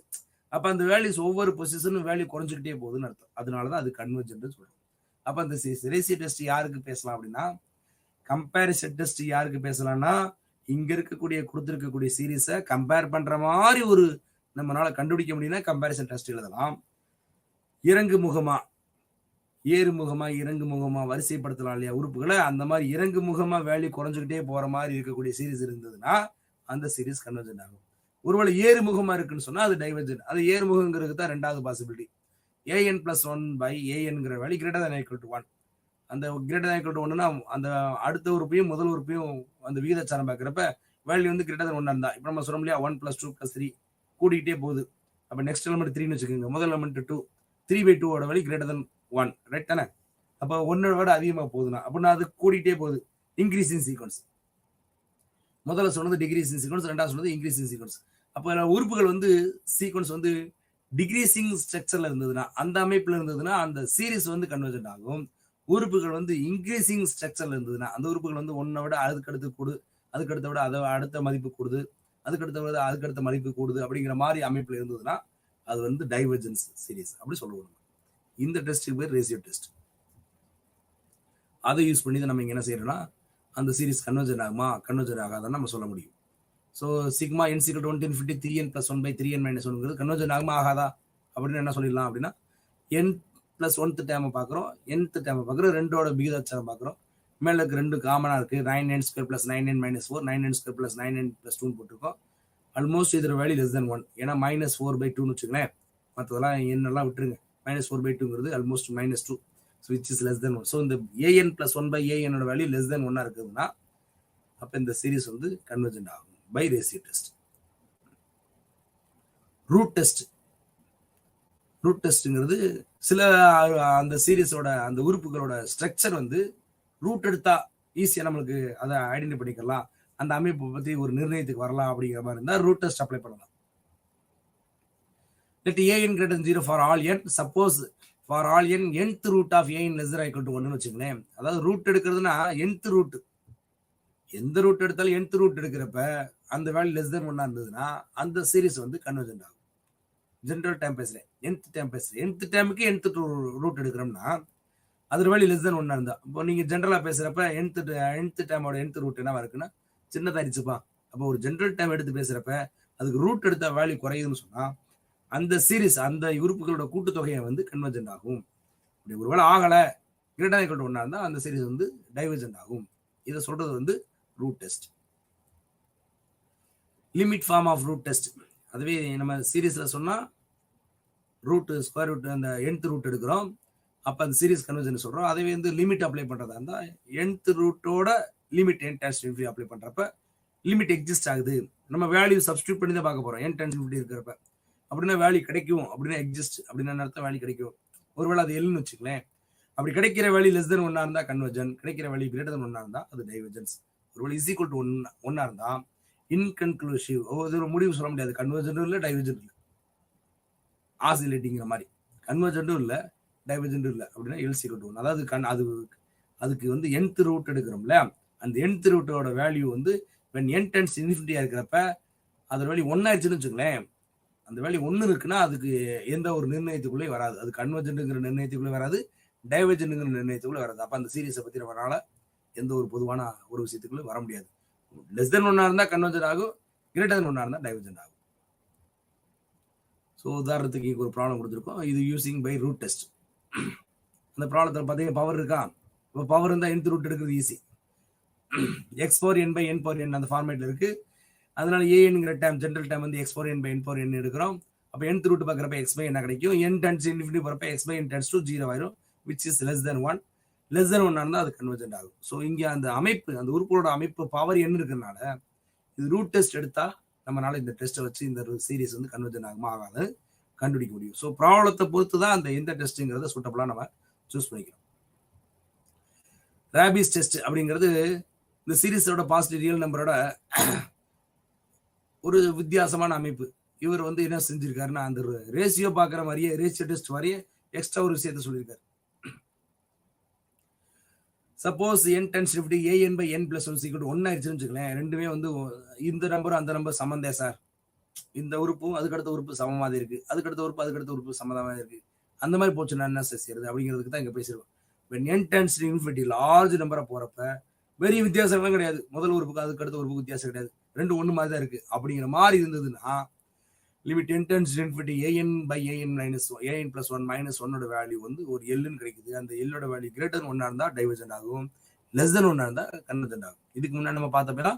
அப்போ அந்த வேல்யூஸ் ஒவ்வொரு பொசிஷனும் வேல்யூ குறைஞ்சிக்கிட்டே போகுதுன்னு அர்த்தம். அதனால தான் அது கன்வர்ஜென்ட் சொல்றோம். அப்போ அந்த ரேஷியோ டெஸ்ட் யாருக்கு பேசலாம் அப்படின்னா, கம்பேரிசன் டெஸ்ட் யாருக்கு பேசலாம்னா, இங்க இருக்கக்கூடிய கொடுத்துருக்கக்கூடிய சீரீஸை கம்பேர் பண்ற மாதிரி ஒரு நம்மளால கண்டுபிடிக்க முடியும்னா கம்பேரிசன் டெஸ்ட் எழுதலாம். இறங்கு முகமா, ஏறு முகமா, இறங்கு முகமா வரிசைப்படுத்தலாம் இல்லையா உறுப்புகளை? அந்த மாதிரி இறங்கு முகமா வேல்யூ குறைஞ்சிக்கிட்டே போற மாதிரி இருக்கக்கூடிய சீரீஸ் இருந்ததுன்னா அந்த சீரீஸ் கன்வர்ஜென்ட் ஆகும். ஒருவேளை ஏறு முகமா இருக்குன்னு சொன்னா அது டைவர்ஜென்ட். அது ஏறு முகங்கிறது தான் ரெண்டாவது possibility. an + 1/an value greater then equal to 1. அந்த கிரேட்டர் தென் ஈக்குவல் டு 1னா அந்த அடுத்த உறுப்பையும் முதல் உறுப்பையும் அந்த விகிதாச்சாரம் பார்க்குறப்ப வேல்யூ வந்து கிரேட்டர் தென் 1 இருந்தா, இப்போ நம்ம சொல்ல முடியாது 1 + 2 + 3 கூட்டிகிட்டே போகுது. அப்போ நெக்ஸ்ட் எலிமெண்ட் 3ன்னு வச்சுக்கோங்க. முதல் element 2, 3/2 value greater than 1, right தானே? அப்போ 1 விட அதிகமாக போகுதுன்னா அப்படின்னா அது கூட்டிகிட்டே போகுது. Increasing sequence. முதல்ல சொன்னது டிகிரீசிங் சீக்வன்ஸ், ரெண்டாவது சொன்னது இன்க்ரீசிங் சீக்வன்ஸ். அப்போ உறுப்புகள் வந்து சீக்வன்ஸ் வந்து டிகிரீசிங் ஸ்ட்ரக்சர்ல இருந்ததுன்னா, அந்த அமைப்புல இருந்ததுன்னா அந்த சீரிஸ் வந்து கன்வர்ஜென்ட் ஆகும். உறுப்புகள் வந்து இன்க்ரீசிங் ஸ்ட்ரக்சர்ல இருந்ததுன்னா, அந்த உறுப்புகள் வந்து 1 விட அதுக்கடுத்து கூடு, அதுக்கடுத்த விட அதை அடுத்த மதிப்பு கூடுது, அதுக்கடுத்த மதிப்பு கூடுது அப்படிங்கிற மாதிரி அமைப்புல இருந்ததுன்னா அது வந்து டைவர்ஜென்ஸ் சீரிஸ் அப்படி சொல்லுவோம். இந்த டெஸ்ட்டுக்கு பேர் ரேஷியோ டெஸ்ட். அதை யூஸ் பண்ணி தான் நம்ம இங்க என்ன செய்யறோம்னா, அந்த சீரிஸ் கன்வர்ஜென்ட் ஆகுமா கன்வர்ஜென்ட் ஆகாதான்னு நம்ம சொல்ல முடியும். So sigma n = 1 × 3n + 1/3n - 1ங்கிறது கன்வர்ஜென்ட் ஆகுமா ஆகாதா அப்படின்னு என்ன சொல்லிடலாம் அப்படின்னா, n + 1th டேர்மை பார்க்குறோம், nth டேர்மை பார்க்குறோம், 2ஓட விகிதாச்சாரம் பார்க்குறோம். மேலே இருக்க 2 காமனாக இருக்குது. 9n² + 9n - 4, 9n² + 9n + 2 போட்டிருக்கோம். ஆல்மோஸ்ட் இதோட வேல்யூ லெஸ் தென் 1. ஏன்னா -4/2ன்னு வச்சுக்கலேன். மற்றதெல்லாம் என்னெல்லாம் விட்டுருங்க. -4/2ங்கிறது almost -2, which is less than 1. So இந்த an + 1/an வேல்யூ லெஸ் தென் 1 இருக்குதுன்னா அப்போ இந்த சீரிஸ் வந்து கன்வர்ஜென்ட் ஆகும் by ratio test. Root test. Root டெஸ்ட்ங்கிறது சில அந்த சீரிஸோட அந்த உறுப்புகளோட ஸ்ட்ரக்சர் வந்து ரூட் எடுத்தா ஈஸியாக நம்மளுக்கு அதை ஐடென்டிஃபை பண்ணிக்கலாம், அந்த அமைப்பை பற்றி ஒரு நிர்ணயத்துக்கு வரலாம் அப்படிங்கிற மாதிரி இருந்தால் ரூட் டெஸ்ட் அப்ளை பண்ணலாம். Let an greater than 0 for all n. Suppose for all n, nth root of an less than or equal to 1 வச்சுங்களேன். அதாவது ரூட் எடுக்கிறதுனா nth ரூட், எந்த ரூட் எடுத்தாலும் nth ரூட் எடுக்கிறப்ப அந்த வேல்யூ லெஸ் தென் 1 இருந்ததுன்னா அந்த series வந்து கன்வர்ஜென்ட் ஆகும். ஜென்ரல் டைம் பேசுறேன், nth டைம் பேசுறேன். nth டைமுக்கு nth ரூட் எடுக்கிறோம்னா அதோட வேல்யூ லெஸ் தென் 1 இருந்தா, இப்போ நீங்க ஜென்ரலா பேசுறப்ப nth டைமோட nth ரூட் என்னவா இருக்குன்னா சின்னதாயிருச்சுப்பா. அப்போ ஒரு ஜென்ரல் டைம் எடுத்து பேசுறப்ப அதுக்கு ரூட் எடுத்த வேல்யூ குறையுதுன்னு சொன்னா அந்த சீரிஸ் அந்த உறுப்புகளோட கூட்டுத்தொகையை வந்து கன்வர்ஜென்ட் ஆகும். அப்படி ஒருவேளை ஆகலை கிரேட்டர் தென் ஈக்குவல் டு 1 இருந்தால் அந்த சீரிஸ் வந்து டைவர்ஜென்ட் ஆகும். இதை சொல்றது வந்து root test. Limit form of root test. அதுவே நம்ம சீரிஸ்ல சொன்னா ரூட் ஸ்கொயர் ரூட் அந்த nth ரூட் எடுக்கிறோம், அப்போ அந்த சீரிஸ் கன்வர்ஜென்ட் சொல்றோம். அதுவே வந்து லிமிட் அப்ளை பண்றதா இருந்தால் nth ரூட்டோட லிமிட் n → அப்ளை பண்றப்ப லிமிட் எக்ஸிஸ்ட் ஆகுது. நம்ம வேல்யூ சப்ஸ்டியூட் பண்ணி தான் பார்க்க போறோம். n → இருக்கிறப்ப அப்படின்னா வேல்யூ கிடைக்கும், அப்படின்னா எக்ஸிஸ்ட் அப்படின்னா அர்த்தம் வேல்யூ கிடைக்கும். ஒருவேளை அது எல்னு வச்சுக்கலேன். அப்படி கிடைக்கிற வேல்யூ லெஸ் தென் 1 இருந்தால் கன்வர்ஜன், கிடைக்கிற வேல்யூ கிரேட்டர் தென் 1 இருந்தால் அது டைவர்ஜென்ஸ். ஒருவேளை இஸ் ஈக்குவல் டு 1 இருந்தால் இன்கன்க்ளூசிவ். ஒரு முடிவு சொல்ல முடியாது, கன்வர்ஜென்ட்டும் இல்லை டைவர்ஜென்ட் இல்லை, ஆசிலேட்டிங்கிற மாதிரி. கன்வர்ஜென்ட்டும் இல்லை டைவர்ஜென்ட்டும் இல்லை அப்படின்னா எல்ஸ் ஈக்குவல் டு 1. அதாவது அதுக்கு வந்து nth ரூட் எடுக்கிறோம்ல, அந்த nth ரூட்டோட வேல்யூ வந்து when n tends infinity இருக்கிறப்ப அதோட வேல்யூ 1 ஆயிடுச்சுன்னு வச்சுங்களேன். அந்த வேல்யூ 1 இருக்குன்னா அதுக்கு எந்த ஒரு நிர்ணயத்துக்குள்ளே வராது, அது கன்வர்ஜென்ட்ங்கிற நிர்ணயத்துக்குள்ளே வராது, டைவர்ஜென்ட்ங்கிற நிர்ணயத்துக்குள்ளே வராது. அப்போ அந்த சீரிஸை பற்றி நம்மளால எந்த ஒரு பொதுவான ஒரு விஷயத்துக்குள்ள வர முடியாது. லெஸ் தென் 1 இருந்தா கன்வர்ஜென்ட் ஆகும், கிரேட்டர் தென் 1 இருந்தா டைவர்ஜென்ட் ஆகும். ஸோ உதாரணத்துக்கு ஒரு ப்ராப்ளம் கொடுத்துருக்கோம். இது யூசிங் பை ரூட் டெஸ்ட். அந்த ப்ராப்ளத்தில் பார்த்தீங்கன்னா பவர் இருக்கா? இப்போ பவர் இருந்தால் nth ரூட் எடுக்கிறது easy. X power N by N power N அந்த ஃபார்மேட்டில் இருக்கு. அதனால ஏஎன்ங்கிற டேம் ஜென்ரல் டேம் வந்து X power N by N power N எடுக்கிறோம். அப்போ nth ரூட் பார்க்குறப்ப எக்ஸ் பை என்ன கிடைக்கும்? n டென்ஸ் இன்ஃபினிட்டி போகிறப்ப X by n tends to 0 ஆயிரும், which is less then 1. Less தென் 1 இருந்தால் அது கன்வர்ஜென்ட் ஆகும். ஸோ இங்கே அந்த அமைப்பு, அந்த உறுப்போட அமைப்பு பவர் n இருக்கிறதுனால இது ரூட் டெஸ்ட் எடுத்தா நம்மளால இந்த டெஸ்ட்டை வச்சு இந்த சீரிஸ் வந்து கன்வர்ஜென்ட் ஆகுமா ஆகாது கண்டுபிடிக்க முடியும். ஸோ ப்ராப்ளத்தை பொறுத்து தான் அந்த எந்த டெஸ்ட்டுங்கிறத சூட்டபிளாக நம்ம சூஸ் பண்ணிக்கிறோம். ரேபிஸ் டெஸ்ட் அப்படிங்கிறது இந்த சீரிஸோட பாசிட்டிவ் ரியல் நம்பரோட ஒரு வித்தியாசமான அமைப்பு. இவர் வந்து என்ன செஞ்சிருக்காருன்னா அந்த ரேஷியோ பார்க்குற மாதிரியே, ரேஷியோ டெஸ்ட் மாதிரியே எக்ஸ்ட்ரா ஒரு விஷயத்த சொல்லியிருக்காரு. Suppose n tense infinity an by n plus 1 = 1 ஆயிடுச்சுன்னு வச்சுக்கலேன், ரெண்டுமே வந்து இந்த நம்பரும் அந்த நம்பர் சமந்தே சார், இந்த உறுப்பும் அதுக்கடுத்த உறுப்பு சமமாக இருக்கு, அதுக்கடுத்த உறுப்பு அதுக்கடுத்த உறுப்பு சமதமாக இருக்கு, அந்த மாதிரி போச்சுன்னா என்ன செய்யறது அப்படிங்கிறதுக்கு தான் இங்கே பேசியிருக்கோம். when n tends to infinity large நம்பரை போறப்ப பெரிய வித்தியாசம்லாம் கிடையாது, முதல் உறுப்புக்கு அதுக்கடுத்த உறுப்புக்கு வித்தியாசம் கிடையாது, ரெண்டு ஒன்று மாதிரி தான் இருக்கு அப்படிங்கிற மாதிரி இருந்ததுன்னா limit n tends to infinity an by an minus an plus 1 minus 1 value வந்து ஒரு எல்லுன்னு கிடைக்குது. அந்த எல்லோட வேல்யூ கிரேட்டர் தென் 1 இருந்தால் டைவர்ஜென்ட் ஆகும், லெஸ் தென் 1 இருந்தால் கன்வர்ஜென்ட் ஆகும். இதுக்கு முன்னாடி நம்ம பார்த்தப்ப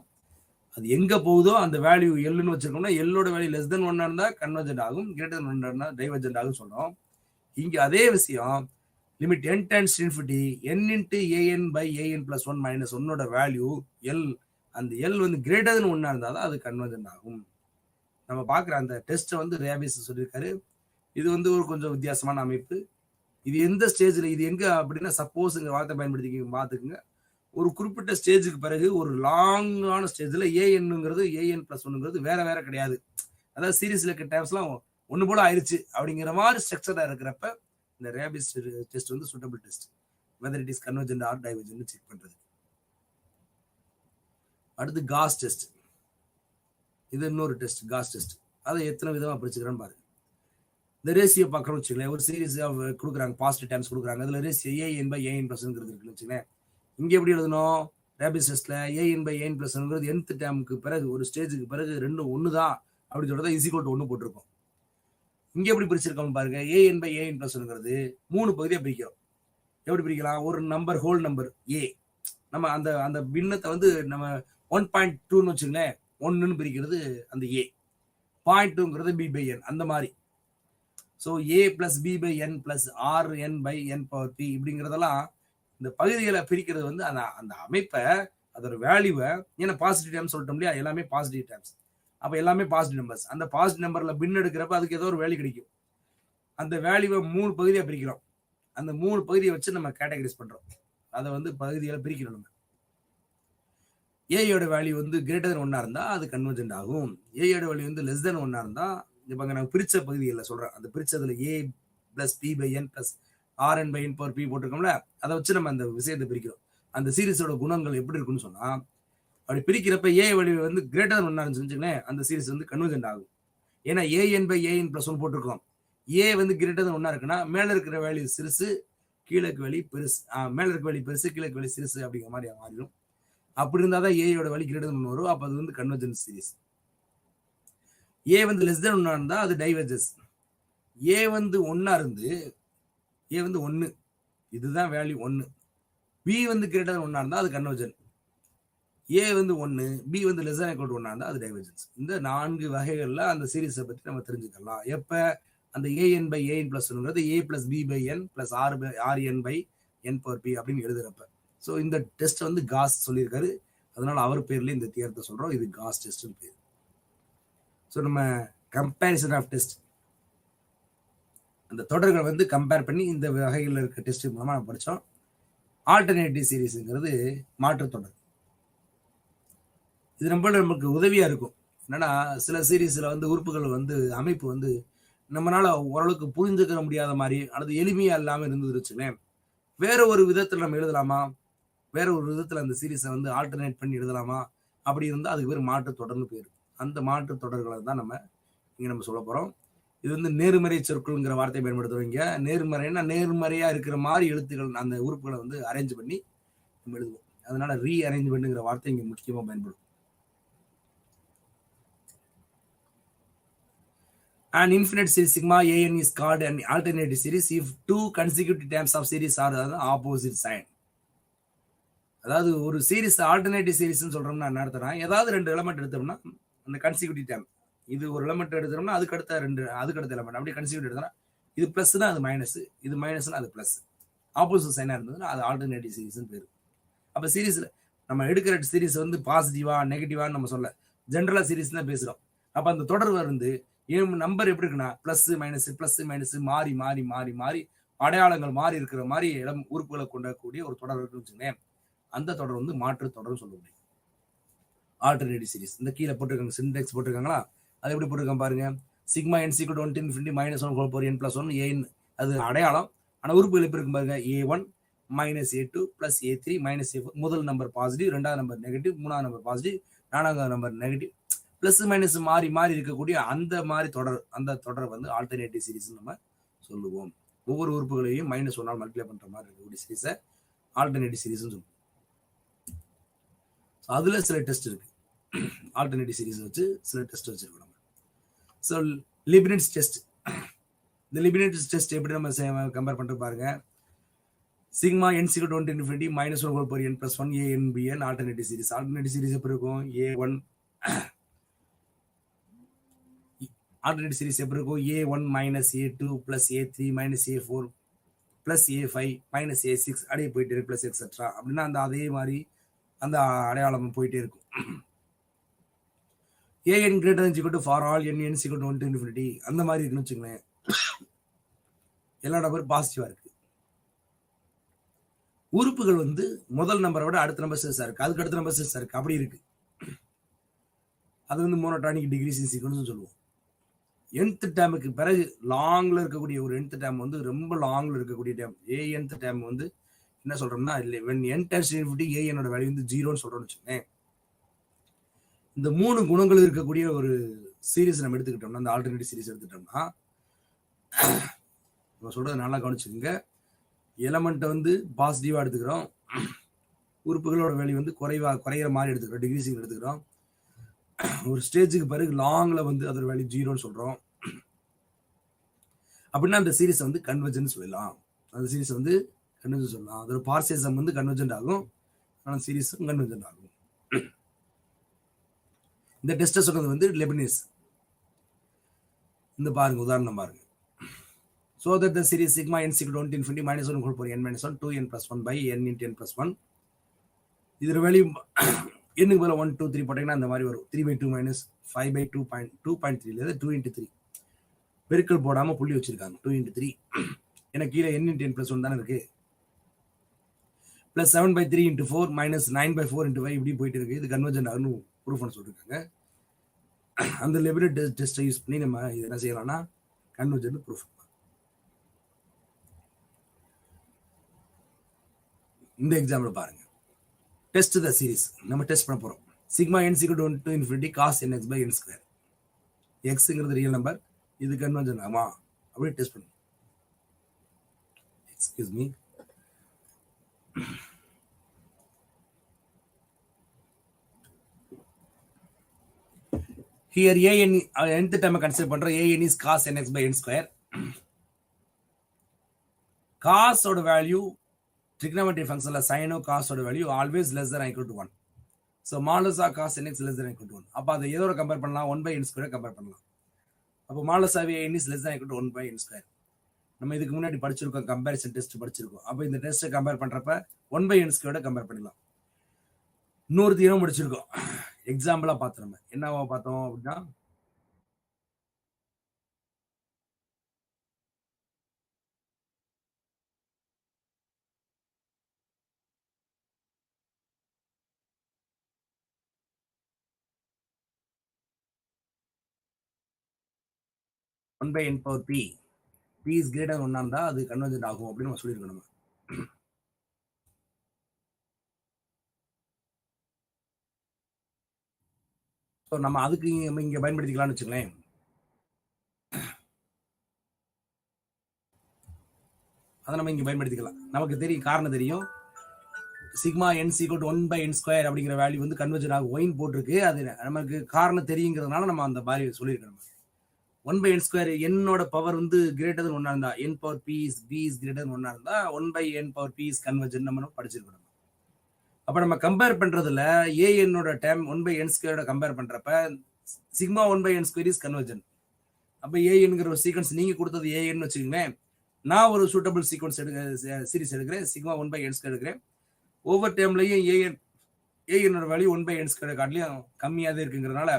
அது எங்க போகுதோ அந்த வேல்யூ எல்லுன்னு வச்சிருக்கோம்னா எல்லோட வேல்யூ லெஸ் தென் 1 இருந்தால் கன்வர்ஜென்ட் ஆகும், கிரேட்டர் தென் 1 இருந்தால் டைவர்ஜென்ட் ஆகும் சொல்றோம். இங்க அதே விஷயம் limit n tends to infinity n into an by an plus 1 minus 1 value L, அந்த எல் வந்து கிரேட்டர் தென் 1 இருந்தால் தான் அது கன்வர்ஜென்ட் ஆகும். நம்ம பார்க்குற அந்த டெஸ்ட்டை வந்து ரேபிஸ் சொல்லியிருக்காரு. இது வந்து ஒரு கொஞ்சம் வித்தியாசமான அமைப்பு. இது எந்த ஸ்டேஜில், இது எங்கே அப்படின்னா சப்போஸ்ங்கிற வார்த்தை பயன்படுத்தி பார்த்துக்குங்க. ஒரு குறிப்பிட்ட ஸ்டேஜுக்கு பிறகு ஒரு லாங்கான ஸ்டேஜில் ஏஎன்னுங்கிறது an plus 1ங்கிறது வேற வேற கிடையாது. அதாவது சீரீஸில் இருக்க டேம்ஸ்லாம் ஒன்று போல ஆயிடுச்சு அப்படிங்கிற மாதிரி ஸ்ட்ரக்சராக இருக்கிறப்ப இந்த ரேபிஸ் டெஸ்ட் வந்து suitable test, whether it is convergent or divergent check பண்ணுறது. அடுத்து காஸ் டெஸ்ட். இது இன்னொரு டெஸ்ட், காஸ் டெஸ்ட். அதை எத்தனை விதமாக பிரிச்சுக்கிறேன்னு பாருங்க. இந்த ரேசியோ பார்க்குறோம்னு வச்சுக்கலேன், ஒரு சீரீஸ் கொடுக்குறாங்க, பாசிட்டிவ் டேம்ஸ் கொடுக்குறாங்க, அதில் ratio an by an plus இருக்குன்னு வச்சுக்கலேன். இங்கே எப்படி எழுதணும்? ரேபிஸ் டெஸ்ட்டில் an by an plus nth டேமுக்கு பிறகு ஒரு ஸ்டேஜுக்கு பிறகு ரெண்டும் ஒன்று தான் அப்படின்னு சொல்றத இசிகோல் டு 1 போட்டிருக்கோம். இங்கே எப்படி பிரிச்சிருக்கோம் பாருங்க, an by an plus 3 பகுதியாக பிரிக்கிறோம். எப்படி பிரிக்கலாம்? ஒரு நம்பர் ஹோல் நம்பர் ஏ, நம்ம அந்த அந்த பின்னத்தை வந்து நம்ம 1.2ன்னு வச்சுங்களேன், 1ன்னு பிரிக்கிறது அந்த ஏ, 0.2ங்கிறது பி பை என், அந்த மாதிரி. So A plus B by N plus R N by N power P இப்படிங்கிறதெல்லாம் இந்த பகுதிகளை பிரிக்கிறது வந்து அந்த அந்த அமைப்பை, அதோட வேல்யூவை, ஏன்னா பாசிட்டிவ் டேம்ஸ் சொல்லிட்டோம் இல்லையா, எல்லாமே பாசிட்டிவ் டேம்ஸ், அப்போ எல்லாமே பாசிட்டிவ் நம்பர்ஸ். அந்த பாசிட்டிவ் நம்பரில் பின் எடுக்கிறப்ப அதுக்கு ஏதோ ஒரு வேல்யூ கிடைக்கும். அந்த வேல்யூவை 3 பகுதியாக பிரிக்கிறோம். அந்த 3 பகுதியை வச்சு நம்ம கேட்டகரைஸ் பண்ணுறோம். அதை வந்து பகுதிகளை பிரிக்கிறோம். நம்ம ஏயோட வேல்யூ வந்து கிரேட்டர் தென் 1 இருந்தால் அது கன்வர்ஜென்ட் ஆகும். ஏயோட வேல்யூ வந்து லெஸ் தென் 1 இருந்தால், இப்போ நான் பிரிச்ச பகுதிகளில் சொல்கிறேன், அந்த பிரிச்சதில் A plus B by N plus R N by N power P போட்டிருக்கோம்ல, அதை வச்சு நம்ம அந்த விஷயத்தை பிரிக்கிறோம். அந்த சீரிஸோட குணங்கள் எப்படி இருக்குன்னு சொன்னால், அப்படி பிரிக்கிறப்ப ஏ வேல்யூ வந்து கிரேட்டர் தென் 1 இருந்துச்சுங்களேன், அந்த சீரிஸ் வந்து கன்வர்ஜென்ட் ஆகும். ஏன்னா ஏஎன் பை ஏஎன் பிளஸ் 1 போட்டிருக்கோம். ஏ வந்து கிரேட்டர் தென் 1 இருக்குன்னா மேலே இருக்கிற வேல்யூ சிறுசு, கீழே வேல்யூ பெருசு, மேலே இருக்க வேல்யூ பெருசு, கீழே வேல்யூ சிறுசு அப்படிங்கிற மாதிரி மாறிடும். அப்படி இருந்தால் தான் ஏயோட வேல்யூ கிரேட்டர் தென் 1 வரும். அப்போ அது வந்து கன்வர்ஜென்ட் சீரிஸ். ஏ வந்து லெஸ் தென் 1 இருந்தால் அது டைவர்ஜஸ். ஏ வந்து 1 இருந்து, ஏ வந்து 1, இதுதான் வேல்யூ 1. பி வந்து கிரேட்டர் தென் 1 இருந்தால் அது கன்வர்ஜென்ட். ஏ வந்து 1, பி வந்து லெஸ் தென் ஈக்குவல் டு 1 இருந்தால் அது டைவர்ஜென்ஸ். இந்த 4 வகைகளில் அந்த சீரிஸை பற்றி நம்ம தெரிஞ்சுக்கலாம். எப்போ அந்த ஏஎன் பை ஏஎன் பிளஸ் 1ங்கிறது A plus B by N plus R N by N power P அப்படின்னு எழுதுறப்ப. ஸோ இந்த டெஸ்ட் வந்து காஸ் சொல்லியிருக்காரு, அதனால அவர் பேர்லேயே இந்த தியரத்தை சொல்கிறோம், இது காஸ் டெஸ்ட்னு பேர். ஸோ நம்ம கம்பேரிசன் ஆஃப் டெஸ்ட், அந்த தொடர்கள் வந்து கம்பேர் பண்ணி இந்த வகைகளில் இருக்க டெஸ்ட் மூலமாக நம்ம படித்தோம். ஆல்டர்னேட்டிவ் சீரீஸுங்கிறது மாற்று தொடர். இது நமக்கு உதவியாக இருக்கும். என்னன்னா சில சீரீஸில் வந்து உறுப்புகள் வந்து அமைப்பு வந்து நம்மளால ஓரளவுக்கு புரிஞ்சுக்க முடியாத மாதிரி அல்லது எளிமையாக இல்லாமல் இருந்துருச்சுங்களேன், வேற ஒரு விதத்தில் நம்ம எழுதலாமா, வேற ஒரு விதத்தில் அந்த சீரீஸை வந்து ஆல்டர்னேட் பண்ணி எழுதலாமா, அப்படி இருந்தால் அதுக்கு பேர் மாற்று தொடர்னு பேர். அந்த மாற்று தொடர்களை தான் நம்ம சொல்ல போகிறோம். இது வந்து நேர்மறை சொற்கள்ங்கிற வார்த்தையை பயன்படுத்துவீங்க. நேர்மறைன்னா நேர்மறையாக இருக்கிற மாதிரி எழுத்துக்கள், அந்த உறுப்புகளை வந்து அரேஞ்ச் பண்ணி நம்ம எழுதுவோம். அதனால ரீஅரேஞ்ச்மெண்ட்ங்கிற வார்த்தை இங்க முக்கியமா பயன்படும். An infinite series sigma an is called an alternative series if two consecutive terms of series are the opposite sign. அதாவது ஒரு சீரிஸ் ஆல்டர்னேட்டிவ் சீரிஸ்னு சொல்றோம்னா என்ன அர்த்தம்னா, ஏதாவது ரெண்டு எலமெண்ட் எடுத்தோம்னா அந்த கன்சிக்யூட்டிவ் டேர்ம், இது ஒரு எலமெண்ட் எடுத்தோம்னா அதுக்கு அடுத்த எலமெண்ட் அப்படி கன்சிக்யூட்டிவ் எடுத்தோம்னா இது பிளஸ் தான் அது மைனஸ், இது மைனஸ்னா அது பிளஸ், ஆப்போசிட் சைனா இருந்ததுன்னா அது ஆல்டர்னேட்டிவ் சீரிஸ்னு பேரு. அப்ப சீரிஸ்ல நம்ம எடுக்கிற சீரிஸ் வந்து பாசிட்டிவா நெகட்டிவான்னு நம்ம சொல்ல, ஜென்ரலா சீரிஸ் தான் பேசுறோம். அப்ப அந்த தொடர் வந்து நம்பர் எப்படி இருக்குன்னா பிளஸ் மைனஸ் மாறி மாறி மாறி மாறி அடையாளங்கள் மாறி இருக்கிற மாதிரி இடம் உறுப்புகளை கொண்டக்கூடிய ஒரு தொடர் இருக்குன்னு வச்சுக்கோங்க. அந்த தொடர் வந்து மாற்று தொடர்னு சொல்ல முடியும். ஆல்டர்னேட்டிவ் சீரிஸ் இந்த கீழே போட்டிருக்காங்க, சின்டெக்ஸ் போட்டிருக்காங்களா, அது எப்படி போட்டிருக்காங்க பாருங்க. சிக்மா என் சீக்வல் 1 இன்ஃபினிட்டி -1 n + 1 ஏன் அது அடையாளம். ஆனால் உறுப்புகள் எப்படி இருக்கும் பாருங்க. A1 -A2 + A3 -A4 முதல் நம்பர் பாசிட்டிவ், ரெண்டாவது நம்பர் நெகட்டிவ், மூணாவது நம்பர் பாசிட்டிவ், நான்காவது நம்பர் நெகட்டிவ், பிளஸ் மைனஸ் மாறி மாறி இருக்கக்கூடிய அந்த மாதிரி தொடர், அந்த தொடர் வந்து ஆல்டர்னேட்டிவ் சீரிஸ் நம்ம சொல்லுவோம். ஒவ்வொரு உறுப்புகளையும் -1 மல்டிப்ளை பண்ற மாதிரி இருக்கக்கூடிய சீரிஸை ஆல்டர்னேட்டிவ் சீரிஸ் சொல்லுவோம். அதுல சில டெஸ்ட் இருக்கு, ஆல்டர்னேட்டிவ் சீரிஸ் வச்சு சில டெஸ்ட் வச்சிருக்கோம் நம்ம. ஸோ லிப்னிட்ஸ் டெஸ்ட், இந்த லிப்னிட்ஸ் டெஸ்ட் எப்படி நம்ம கம்பேர் பண்ணிட்டு பாருங்க. Sigma n = 1 infinity -1 n + 1 an bn alternative series. Alternative series எப்படி இருக்கும்? A1 ஆல்டர்னேட்டிவ் சீரிஸ் எப்படி இருக்கும்? A1 -A2 + A3 -A4 + A5 -A6 அப்படியே போயிட்டு இருக்கு, பிளஸ் எக்ஸெட்ரா அப்படின்னா அந்த அதே மாதிரி அந்த அடையாளம் போயிட்டே இருக்கும். an > for all n = 1 to infinity அந்த மாதிரி இருக்குன்னு வச்சுங்களேன். எல்லா நம்பரும் பாசிட்டிவா இருக்கு. உறுப்புகள் வந்து முதல் நம்பரை விட அடுத்த நம்பர் சிறுசா இருக்கு, அதுக்கு அடுத்த நம்பர் சிறுசா இருக்கு, அப்படி இருக்கு. அது வந்து மோனோடானிக் டிக்ரீசிங் சீக்வென்ஸ் சொல்லுவோம். nth டேமுக்கு பிறகு லாங்ல இருக்கக்கூடிய ஒரு nth டேம் வந்து ரொம்ப லாங்ல இருக்கக்கூடிய டேம் anth டேம் வந்து என்ன சொல்றோம்னா, when n tends to infinity an ஓட வேல்யூ வந்து 0ன்னு சொல்றோம்னு வச்சுக்கோங்க. இந்த மூணு குணங்கள் இருக்கக்கூடிய ஒரு சீரிஸ் நம்ம எடுத்துக்கிட்டோம்னா, அந்த ஆல்டர்னேட்டிவ் சீரிஸ் எடுத்துட்டோம்னா, நம்ம சொல்றது நல்லா கவனிச்சுக்கோங்க. எலமெண்ட்டை வந்து பாசிட்டிவா எடுத்துக்கிறோம், உறுப்புகளோட வேல்யூ வந்து குறையிற மாதிரி எடுத்துக்கிறோம், டிகிரீசிங் எடுத்துக்கிறோம். ஒரு ஸ்டேஜுக்கு பிறகு லாங்ல வந்து அதோட வேல்யூ 0ன்னு சொல்றோம். அப்படின்னா அந்த சீரிஸ் வந்து கன்வர்ஜென்ட் சொல்லலாம். அந்த சீரிஸ் வந்து கன்வர்ஜென்ட் சொல்லலாம். அதோட பார்சியல் வந்து கன்வர்ஜென்ட் ஆகும், ஆனால் சீரிஸும் கன்வர்ஜென்ட் ஆகும். இந்த டெஸ்ட்டை சொன்னது வந்து லெபினிஸ். இந்த பாருங்க, உதாரணம் பாருங்க. So that the series sigma n = 1 to infinity -1 n - 1 2n + 1 by n × n + 1 இதோட வேல்யூ என்னுக்கு பதிலாக 1 2 3 போட்டீங்கன்னா அந்த மாதிரி வரும். 3/2 - 5/2.2.3 இல்லை 2 × 3 பெருக்கல் போடாம புள்ளி வச்சிருக்காங்க. 2 × 3 ஏன்னா கீழே n × n + 1 தானே இருக்கு. + 7/3 × 4 -9/4 × 5 இப்படி போயிட்டு இருக்கு. இது கன்வர்ஜென்ட் ஆகணும் ப்ரூஃப் பண்ண சொல்லியிருக்காங்க. அந்த லெபினிட் டெஸ்ட்டை யூஸ் பண்ணி நம்ம இது என்ன செய்யலாம்னா கன்வர்ஜென்ட் ப்ரூஃப். இந்த எக்ஸாம்பிள் பாருங்க. டெஸ்ட் த சீரிஸ் நம்ம டெஸ்ட் பண்ண போறோம். Sigma n = 1 to infinity cos nx/n². எக்ஸ்ங்கிறது ரியல் நம்பர், இது கன்வர்ஜென்ட் ஆமா அப்படி டெஸ்ட் பண்ணும். Excuse me. Here an nth term consider பண்றோம். an is cos nx/n². cos ஓட வேல்யூ trigonometric functionல sin ஓ cos ஓட value always less than or equal to 1. so modulus of cos nx less than or equal to 1. அப்ப அதை எதோட compare பண்ணலாம்? 1/n² compare பண்ணலாம். அப்போ modulus of an is less than or equal to 1/n². நம்ம இதுக்கு முன்னாடி படிச்சிருக்கோம், கம்பேரிசன் டெஸ்ட் படிச்சிருக்கோம். அப்போ இந்த டெஸ்ட்டை கம்பேர் பண்றப்ப 1/n² கம்பேர் பண்ணிடலாம். இன்னொரு தீரம் முடிச்சிருக்கோம், எக்ஸாம்பிளா பார்த்தோம். நம்ம என்னவா பார்த்தோம் அப்படின்னா,1/n⁴ p is greater than 1 இருந்தா அது கன்வர்ஜென்ட் ஆகும் அப்படின்னு நம்ம சொல்லியிருக்கோம். நம்ம ஸோ நம்ம அதுக்கு இங்க பயன்படுத்திக்கலாம்னு வச்சுங்களேன். அதை நம்ம இங்க பயன்படுத்திக்கலாம். நமக்கு தெரியும், காரணம் தெரியும். சிக்மா n = 1/n² அப்படிங்கிற வேல்யூ வந்து கன்வர்ஜன் ஆகும் ஒயின் போட்டிருக்கு. அது நமக்கு காரணம் தெரியுங்கிறதுனால நம்ம அந்த மாதிரி சொல்லியிருக்கோம். 1/n², என்னோட பவர் வந்து கிரேட்டர் than 1 இருந்தா, n power p is b is greater than 1 இருந்தா 1/n power p is convergent நம்ம படிச்சிருக்கோம். அப்ப நம்ம கம்பேர் பண்றதுல an டேர்ம் 1/n² கம்பேர் பண்றப்ப சிக்மா 1/n² இஸ் கன்வர்ஜன். அப்ப anங்கிற ஒரு சீக்வன்ஸ் நீங்க கொடுத்தது an வச்சுக்கோங்களேன். நான் ஒரு சூட்டபிள் சீக்வன்ஸ் சீரிஸ் எடுக்கிறேன், சிக்மா 1/n² எடுக்கிறேன். ஒவ்வொரு டேர்ம்லையும் anோட வேல்யூ 1/n² காட்டிலையும் கம்மியாக இருக்குங்கிறதுனால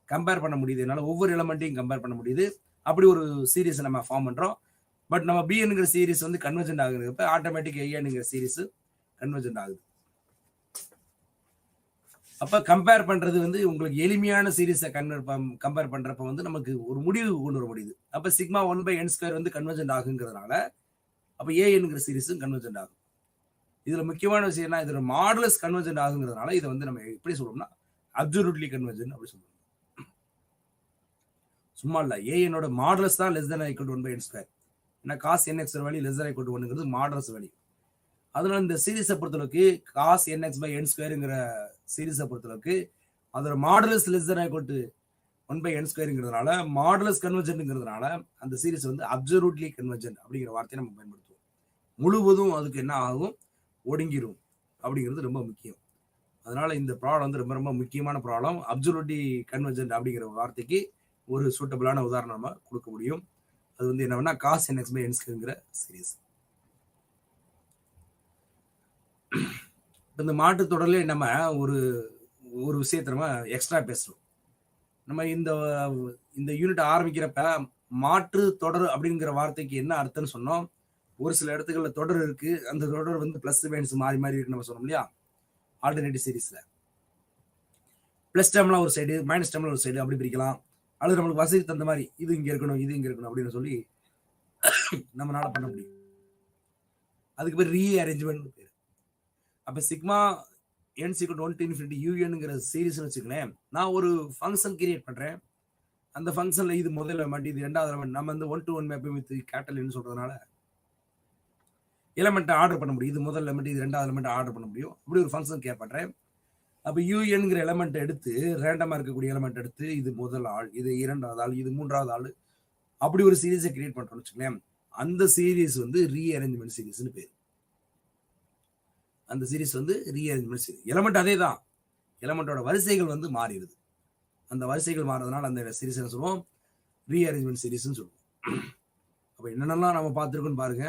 கம்பேர் பண்ண முடியுது. என்னால ஒவ்வொரு எலமெண்ட்டையும் கம்பேர் பண்ண முடியுது. அப்படி ஒரு சீரிஸ் நம்ம ஃபார்ம் பண்றோம். பட் நம்ம bnங்கிற சீரிஸ் வந்து கன்வர்ஜென்ட் ஆகுறப்ப ஆட்டோமேட்டிக் anங்கிற சீரிஸ் கன்வர்ஜென்ட் ஆகுது. அப்ப கம்பேர் பண்றது வந்து உங்களுக்கு எளிமையான சீரிஸை கம்பேர் பண்றப்ப வந்து நமக்கு ஒரு முடிவு கொண்டு வர முடியுது. அப்ப சிக்மா 1/n² வந்து கன்வர்ஜென்ட் ஆகுங்கிறதுனால அப்ப anங்கிற சீரிஸும் கன்வர்ஜென்ட் ஆகும். இதுல முக்கியமான விஷயம் என்ன, இதுல மாடுலஸ் கன்வர்ஜென்ட் ஆகுங்கிறதுனால இதை வந்து நம்ம எப்படி சொல்றோம்னா அப்சல்யூட்லி கன்வர்ஜென்ட் அப்படி சொல்றோம். சும்மா இல்ல, anோட மாடுலஸ் தான் less than or equal to 1/n². ஏன்னா cos nx value less than or equal to 1ங்கிறது மாடுலஸ் வேல்யூ. அதனால இந்த சீரிஸை பொறுத்தளவுக்கு cos nx/n²ங்கிற சீரிஸை பொறுத்தளவுக்கு அதோட modulus less than or equal to 1/n²ங்கிறதுனால மாடுலஸ் கன்வர்ஜென்ட்ங்கிறதுனால அந்த சீரிஸ் வந்து அப்சல்யூட்லி கன்வர்ஜென்ட் அப்படிங்கிற வார்த்தையை நம்ம பயன்படுத்துவோம். முழுவதும் அதுக்கு என்ன ஆகும், ஒடுங்கிரும் அப்படிங்கிறது ரொம்ப முக்கியம். அதனால இந்த ப்ராப்ளம் வந்து ரொம்ப ரொம்ப முக்கியமான ப்ராப்ளம். அப்சல்யூட்லி கன்வர்ஜென்ட் அப்படிங்கிற வார்த்தைக்கு ஒரு சூட்டபிளான உதாரணம் நம்ம கொடுக்க முடியும். அது வந்து என்னன்னா cos nx/n²ங்கிற சீரிஸ். இந்த மாற்று தொடர்ல நம்ம ஒரு விஷயத்தை நம்ம எக்ஸ்ட்ரா பேசுறோம். நம்ம இந்த யூனிட் ஆரம்பிக்கிறப்ப மாற்று தொடர் அப்படிங்கிற வார்த்தைக்கு என்ன அர்த்தம்னு சொன்னோம். ஒரு சில இடத்துக்கள்ல தொடர் இருக்கு, அந்த தொடர் வந்து பிளஸ் மைனஸ் மாறி மாறி இருக்கு நம்ம சொன்னோம் இல்லையா. ஆல்டர்னேட்டிவ் சீரிஸ்ல பிளஸ் டேர்ம்லாம் ஒரு சைடு, மைனஸ் டேர்ம்ல ஒரு சைடு அப்படி பிரிக்கலாம். அல்லது நம்மளுக்கு வசதி தந்த மாதிரி இது இங்க இருக்கணும், இது இங்க இருக்கணும் அப்படின்னு சொல்லி நம்மளால பண்ண முடியும். அதுக்கு பேர் ரீஅரேஞ்ச்மெண்ட் பேர். அப்ப sigma n = 1 to un series வச்சுக்கிறேன். நான் ஒரு ஃபங்க்ஷன் கிரியேட் பண்றேன். அந்த ஃபங்க்ஷன்ல இது முதல் எலமெண்ட், இது இரண்டாவது எலமெண்ட். நம்ம வந்து 1-to-1 mapping with capital n சொல்றதுனால எலமெண்ட் ஆர்டர் பண்ண முடியும். இது முதல் எலமெண்ட், இது இரண்டாவது எலமெண்ட் ஆர்டர் பண்ண முடியும். அப்படி ஒரு ஃபங்க்ஷன் கிரியேட் பண்றேன். அப்ப யூஎன்ங்கிற எலமெண்ட் எடுத்து ரேண்டமா இருக்கக்கூடிய எலமெண்ட் எடுத்து இது முதல் ஆள், இது இரண்டாவது ஆள், இது மூன்றாவது ஆள், அப்படி ஒரு சீரீஸை கிரியேட் பண்றோம்னு வச்சுக்கோங்களேன். அந்த சீரீஸ் வந்து ரீஅரேஞ்ச்மெண்ட் சீரீஸ்னு பேர். அந்த சீரீஸ் வந்து ரீஅரேஞ்ச்மெண்ட் சீரீஸ். எலமெண்ட் அதே தான், எலமெண்டோட வரிசைகள் வந்து மாறிடுது. அந்த வரிசைகள் மாறதுனால அந்த சீரீஸ் என்ன சொல்லுவோம், ரீஅரேஞ்ச்மெண்ட் சீரீஸ்னு சொல்லுவோம். அப்ப என்னென்னலாம் நம்ம பார்த்துருக்கோம்னு பாருங்க.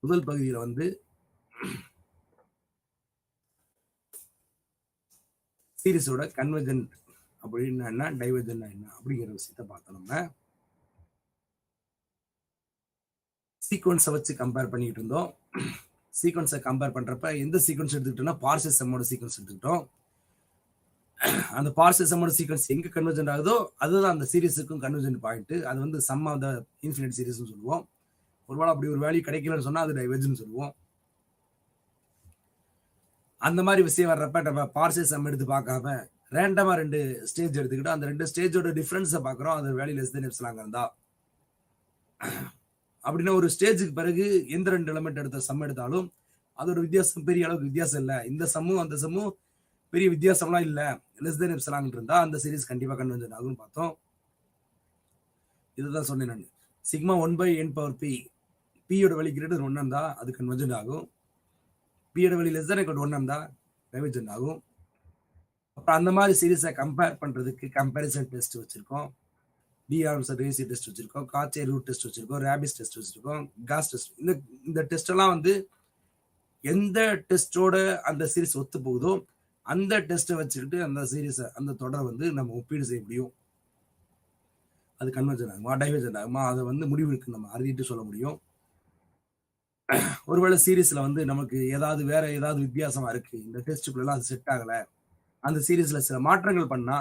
முதல் பகுதியில் வந்து சீரிஸோட கன்வர்ஜென்ட் அப்படின்னா என்ன, டைவர்ஜென்ட் என்ன அப்படிங்கிற விஷயத்த பார்த்தோம். நம்ம சீக்வன்ஸை வச்சு கம்பேர் பண்ணிட்டு இருந்தோம். சீக்வன்ஸை கம்பேர் பண்றப்ப எந்த சீக்வன்ஸ் எடுத்துக்கிட்டோம்னா பார்ஷியல் சம்மோட சீக்வன்ஸ் எடுத்துக்கிட்டோம். அந்த பார்ஷியல் சம்மோட சீக்வன்ஸ் எங்க கன்வர்ஜென்ட் ஆகுதோ அதுதான் அந்த சீரிஸுக்கும் கன்வர்ஜென்ட் பாயிண்ட். அது வந்து சம் ஆஃப் த இன்ஃபினிட் சீரிஸ்னு சொல்லுவோம். ஒருவேளை அப்படி ஒரு வேல்யூ கிடைக்கலன்னு சொன்னா அது டைவர்ஜென்ட் சொல்லுவோம். அந்த மாதிரி விஷயம் வர்றப்ப நம்ம பார்ஷியல் சம் எடுத்து பார்க்காம ரேண்டமா 2 ஸ்டேஜ் எடுத்துக்கிட்டு அந்த 2 ஸ்டேஜோட டிஃபரன்ஸை பார்க்குறோம். அது வேல்யூ லெஸ் தென் எப்சிலான் இருந்தா அப்படின்னா ஒரு ஸ்டேஜுக்கு பிறகு எந்த 2 எலிமெண்ட் எடுத்த சம் எடுத்தாலும் அதோட வித்தியாசம் பெரிய அளவுக்கு வித்தியாசம் இல்லை. இந்த சம்மும் அந்த சம்மும் பெரிய வித்தியாசம்லாம் இல்லை, லெஸ் தென் எப்சிலான் இருந்தா அந்த சீரிஸ் கண்டிப்பா கன்வர்ஜென்ட் ஆகும்னு பார்த்தோம். இதுதான் சொன்னேன் நான். சிக்மா 1/n⁻p பியோட வேல்யூ கிரேட்டர் 1 இருந்தா அது கன்வர்ஜென்ட் ஆகும். பியோட வேல்யூ லெஸ் தென் = 1 இருந்தா டைவர்ஜென்ட் ஆகும். அப்புறம் அந்த மாதிரி சீரிஸை கம்பேர் பண்றதுக்கு கம்பேரிசன் டெஸ்ட் வச்சிருக்கோம், டி-ஆர்ம்சர் ரேசியோ டெஸ்ட் வச்சிருக்கோம், காச்சே ரூட் டெஸ்ட் வச்சிருக்கோம், ரேபிஸ் டெஸ்ட் வச்சிருக்கோம், காஸ் டெஸ்ட். இந்த டெஸ்ட் எல்லாம் வந்து எந்த டெஸ்டோட அந்த சீரிஸ் ஒத்து போகுதோ அந்த டெஸ்ட்டை வச்சுக்கிட்டு அந்த சீரிஸை அந்த தொடரை வந்து நம்ம ஒப்பீடு செய்ய முடியும். அது கன்வர்ஜென்ட் ஆகுமா டைவர்ஜென்ட் ஆகுமா அதை வந்து முடிவுக்கு நம்ம அறிவிட்டு சொல்ல முடியும். ஒருவேளை சீரீஸ்ல வந்து நமக்கு வேற ஏதாவது வித்தியாசமா இருக்கு, இந்த டெஸ்ட்டுக்குள்ள அது செட் ஆகல, அந்த சீரீஸ்ல சில மாற்றங்கள் பண்ணா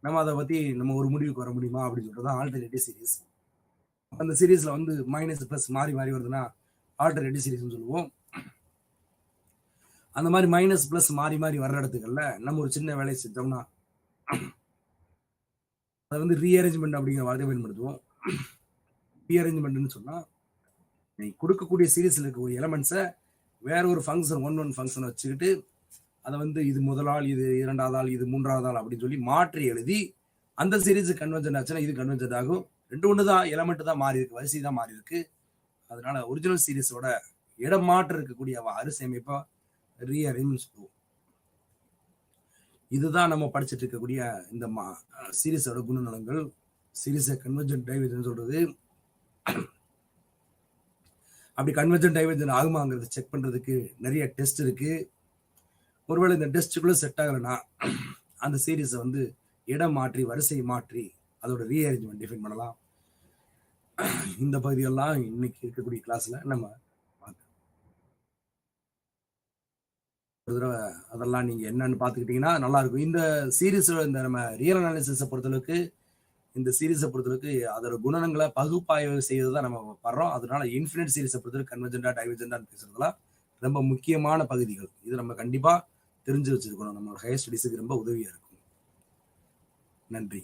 நம்ம அதை பத்தி நம்ம ஒரு முடிவுக்கு வர முடியுமா அப்படின்னு சொல்றது ஆல்டர்னேட்டிவ் சீரீஸ். அந்த சீரீஸ்ல வந்து மைனஸ் பிளஸ் மாறி மாறி வருதுன்னா ஆல்டர்னேட்டிவ் சீரீஸ்னு சொல்லுவோம். அந்த மாதிரி மைனஸ் பிளஸ் மாறி மாறி வர்ற இடத்துக்கள்ல நம்ம ஒரு சின்ன வேலையை செஞ்சோம்னா அதை வந்து ரீஅரேஞ்ச்மெண்ட் அப்படிங்கிற வார்த்தையை பயன்படுத்துவோம். ரீஅரேஞ்ச்மெண்ட்னு சொன்னா நீ கொடுக்கக்கூடிய சீரீஸ்ல இருக்கக்கூடிய எலமெண்ட்ஸை வேற ஒரு ஃபங்க்ஷன் ஒன் ஃபங்க்ஷனை வச்சுக்கிட்டு அதை வந்து இது முதல் ஆள், இது இரண்டாவது ஆள், இது மூன்றாவது ஆள் அப்படின்னு சொல்லி மாற்றி எழுதி அந்த சீரீஸ் கன்வென்ஷன் ஆச்சுன்னா இது கன்வென்ஷன் ஆகும். 2 ஒன்று தான், எலமெண்ட் தான் மாறி இருக்கு, வரிசை தான் மாறி இருக்கு. அதனால ஒரிஜினல் சீரீஸோட இடம் மாற்று இருக்கக்கூடிய அறுசமைப்பா ரீஅரேஞ்ச். இதுதான் நம்ம படிச்சுட்டு இருக்கக்கூடிய இந்த சீரீஸோட குணநலங்கள். சீரீஸை கன்வென்ஷன் டைவர்ஜன் சொல்றது. அப்படி கன்வென்ஷன் டைவர்ஜன் ஆகுமாங்கிறது செக் பண்றதுக்கு நிறைய டெஸ்ட் இருக்கு. ஒருவேளை இந்த டெஸ்ட்டுக்குள்ள செட் ஆகலைன்னா அந்த சீரீஸை வந்து இடம் மாற்றி வரிசையை மாற்றி அதோட ரீஅரேஞ்ச்மெண்ட் டிஃபைன் பண்ணலாம். இந்த பகுதியெல்லாம் இன்னைக்கு இருக்கக்கூடிய கிளாஸ்ல நம்ம ஒரு தடவை அதெல்லாம் நீங்க என்னன்னு பார்த்துக்கிட்டீங்கன்னா நல்லா இருக்கும். இந்த சீரீஸ் இந்த நம்ம ரியல் அனாலிசிஸை பொறுத்தளவுக்கு இந்த சீரீஸை பொறுத்தளவுக்கு அதோட குணங்களை பகுப்பாய்வு செய்யறது தான் நம்ம படுறோம். அதனால இன்ஃபினிட் சீரீஸை பொறுத்தவரை கன்வென்ஜென்டா டைவர்ஜென்டான்னு பேசுறதுலாம் ரொம்ப முக்கியமான பகுதிகள். இது நம்ம கண்டிப்பா தெரிஞ்சு வச்சிருக்கணும். நம்மளோட ஹையர் ஸ்டடீஸுக்கு ரொம்ப உதவியா இருக்கும். நன்றி.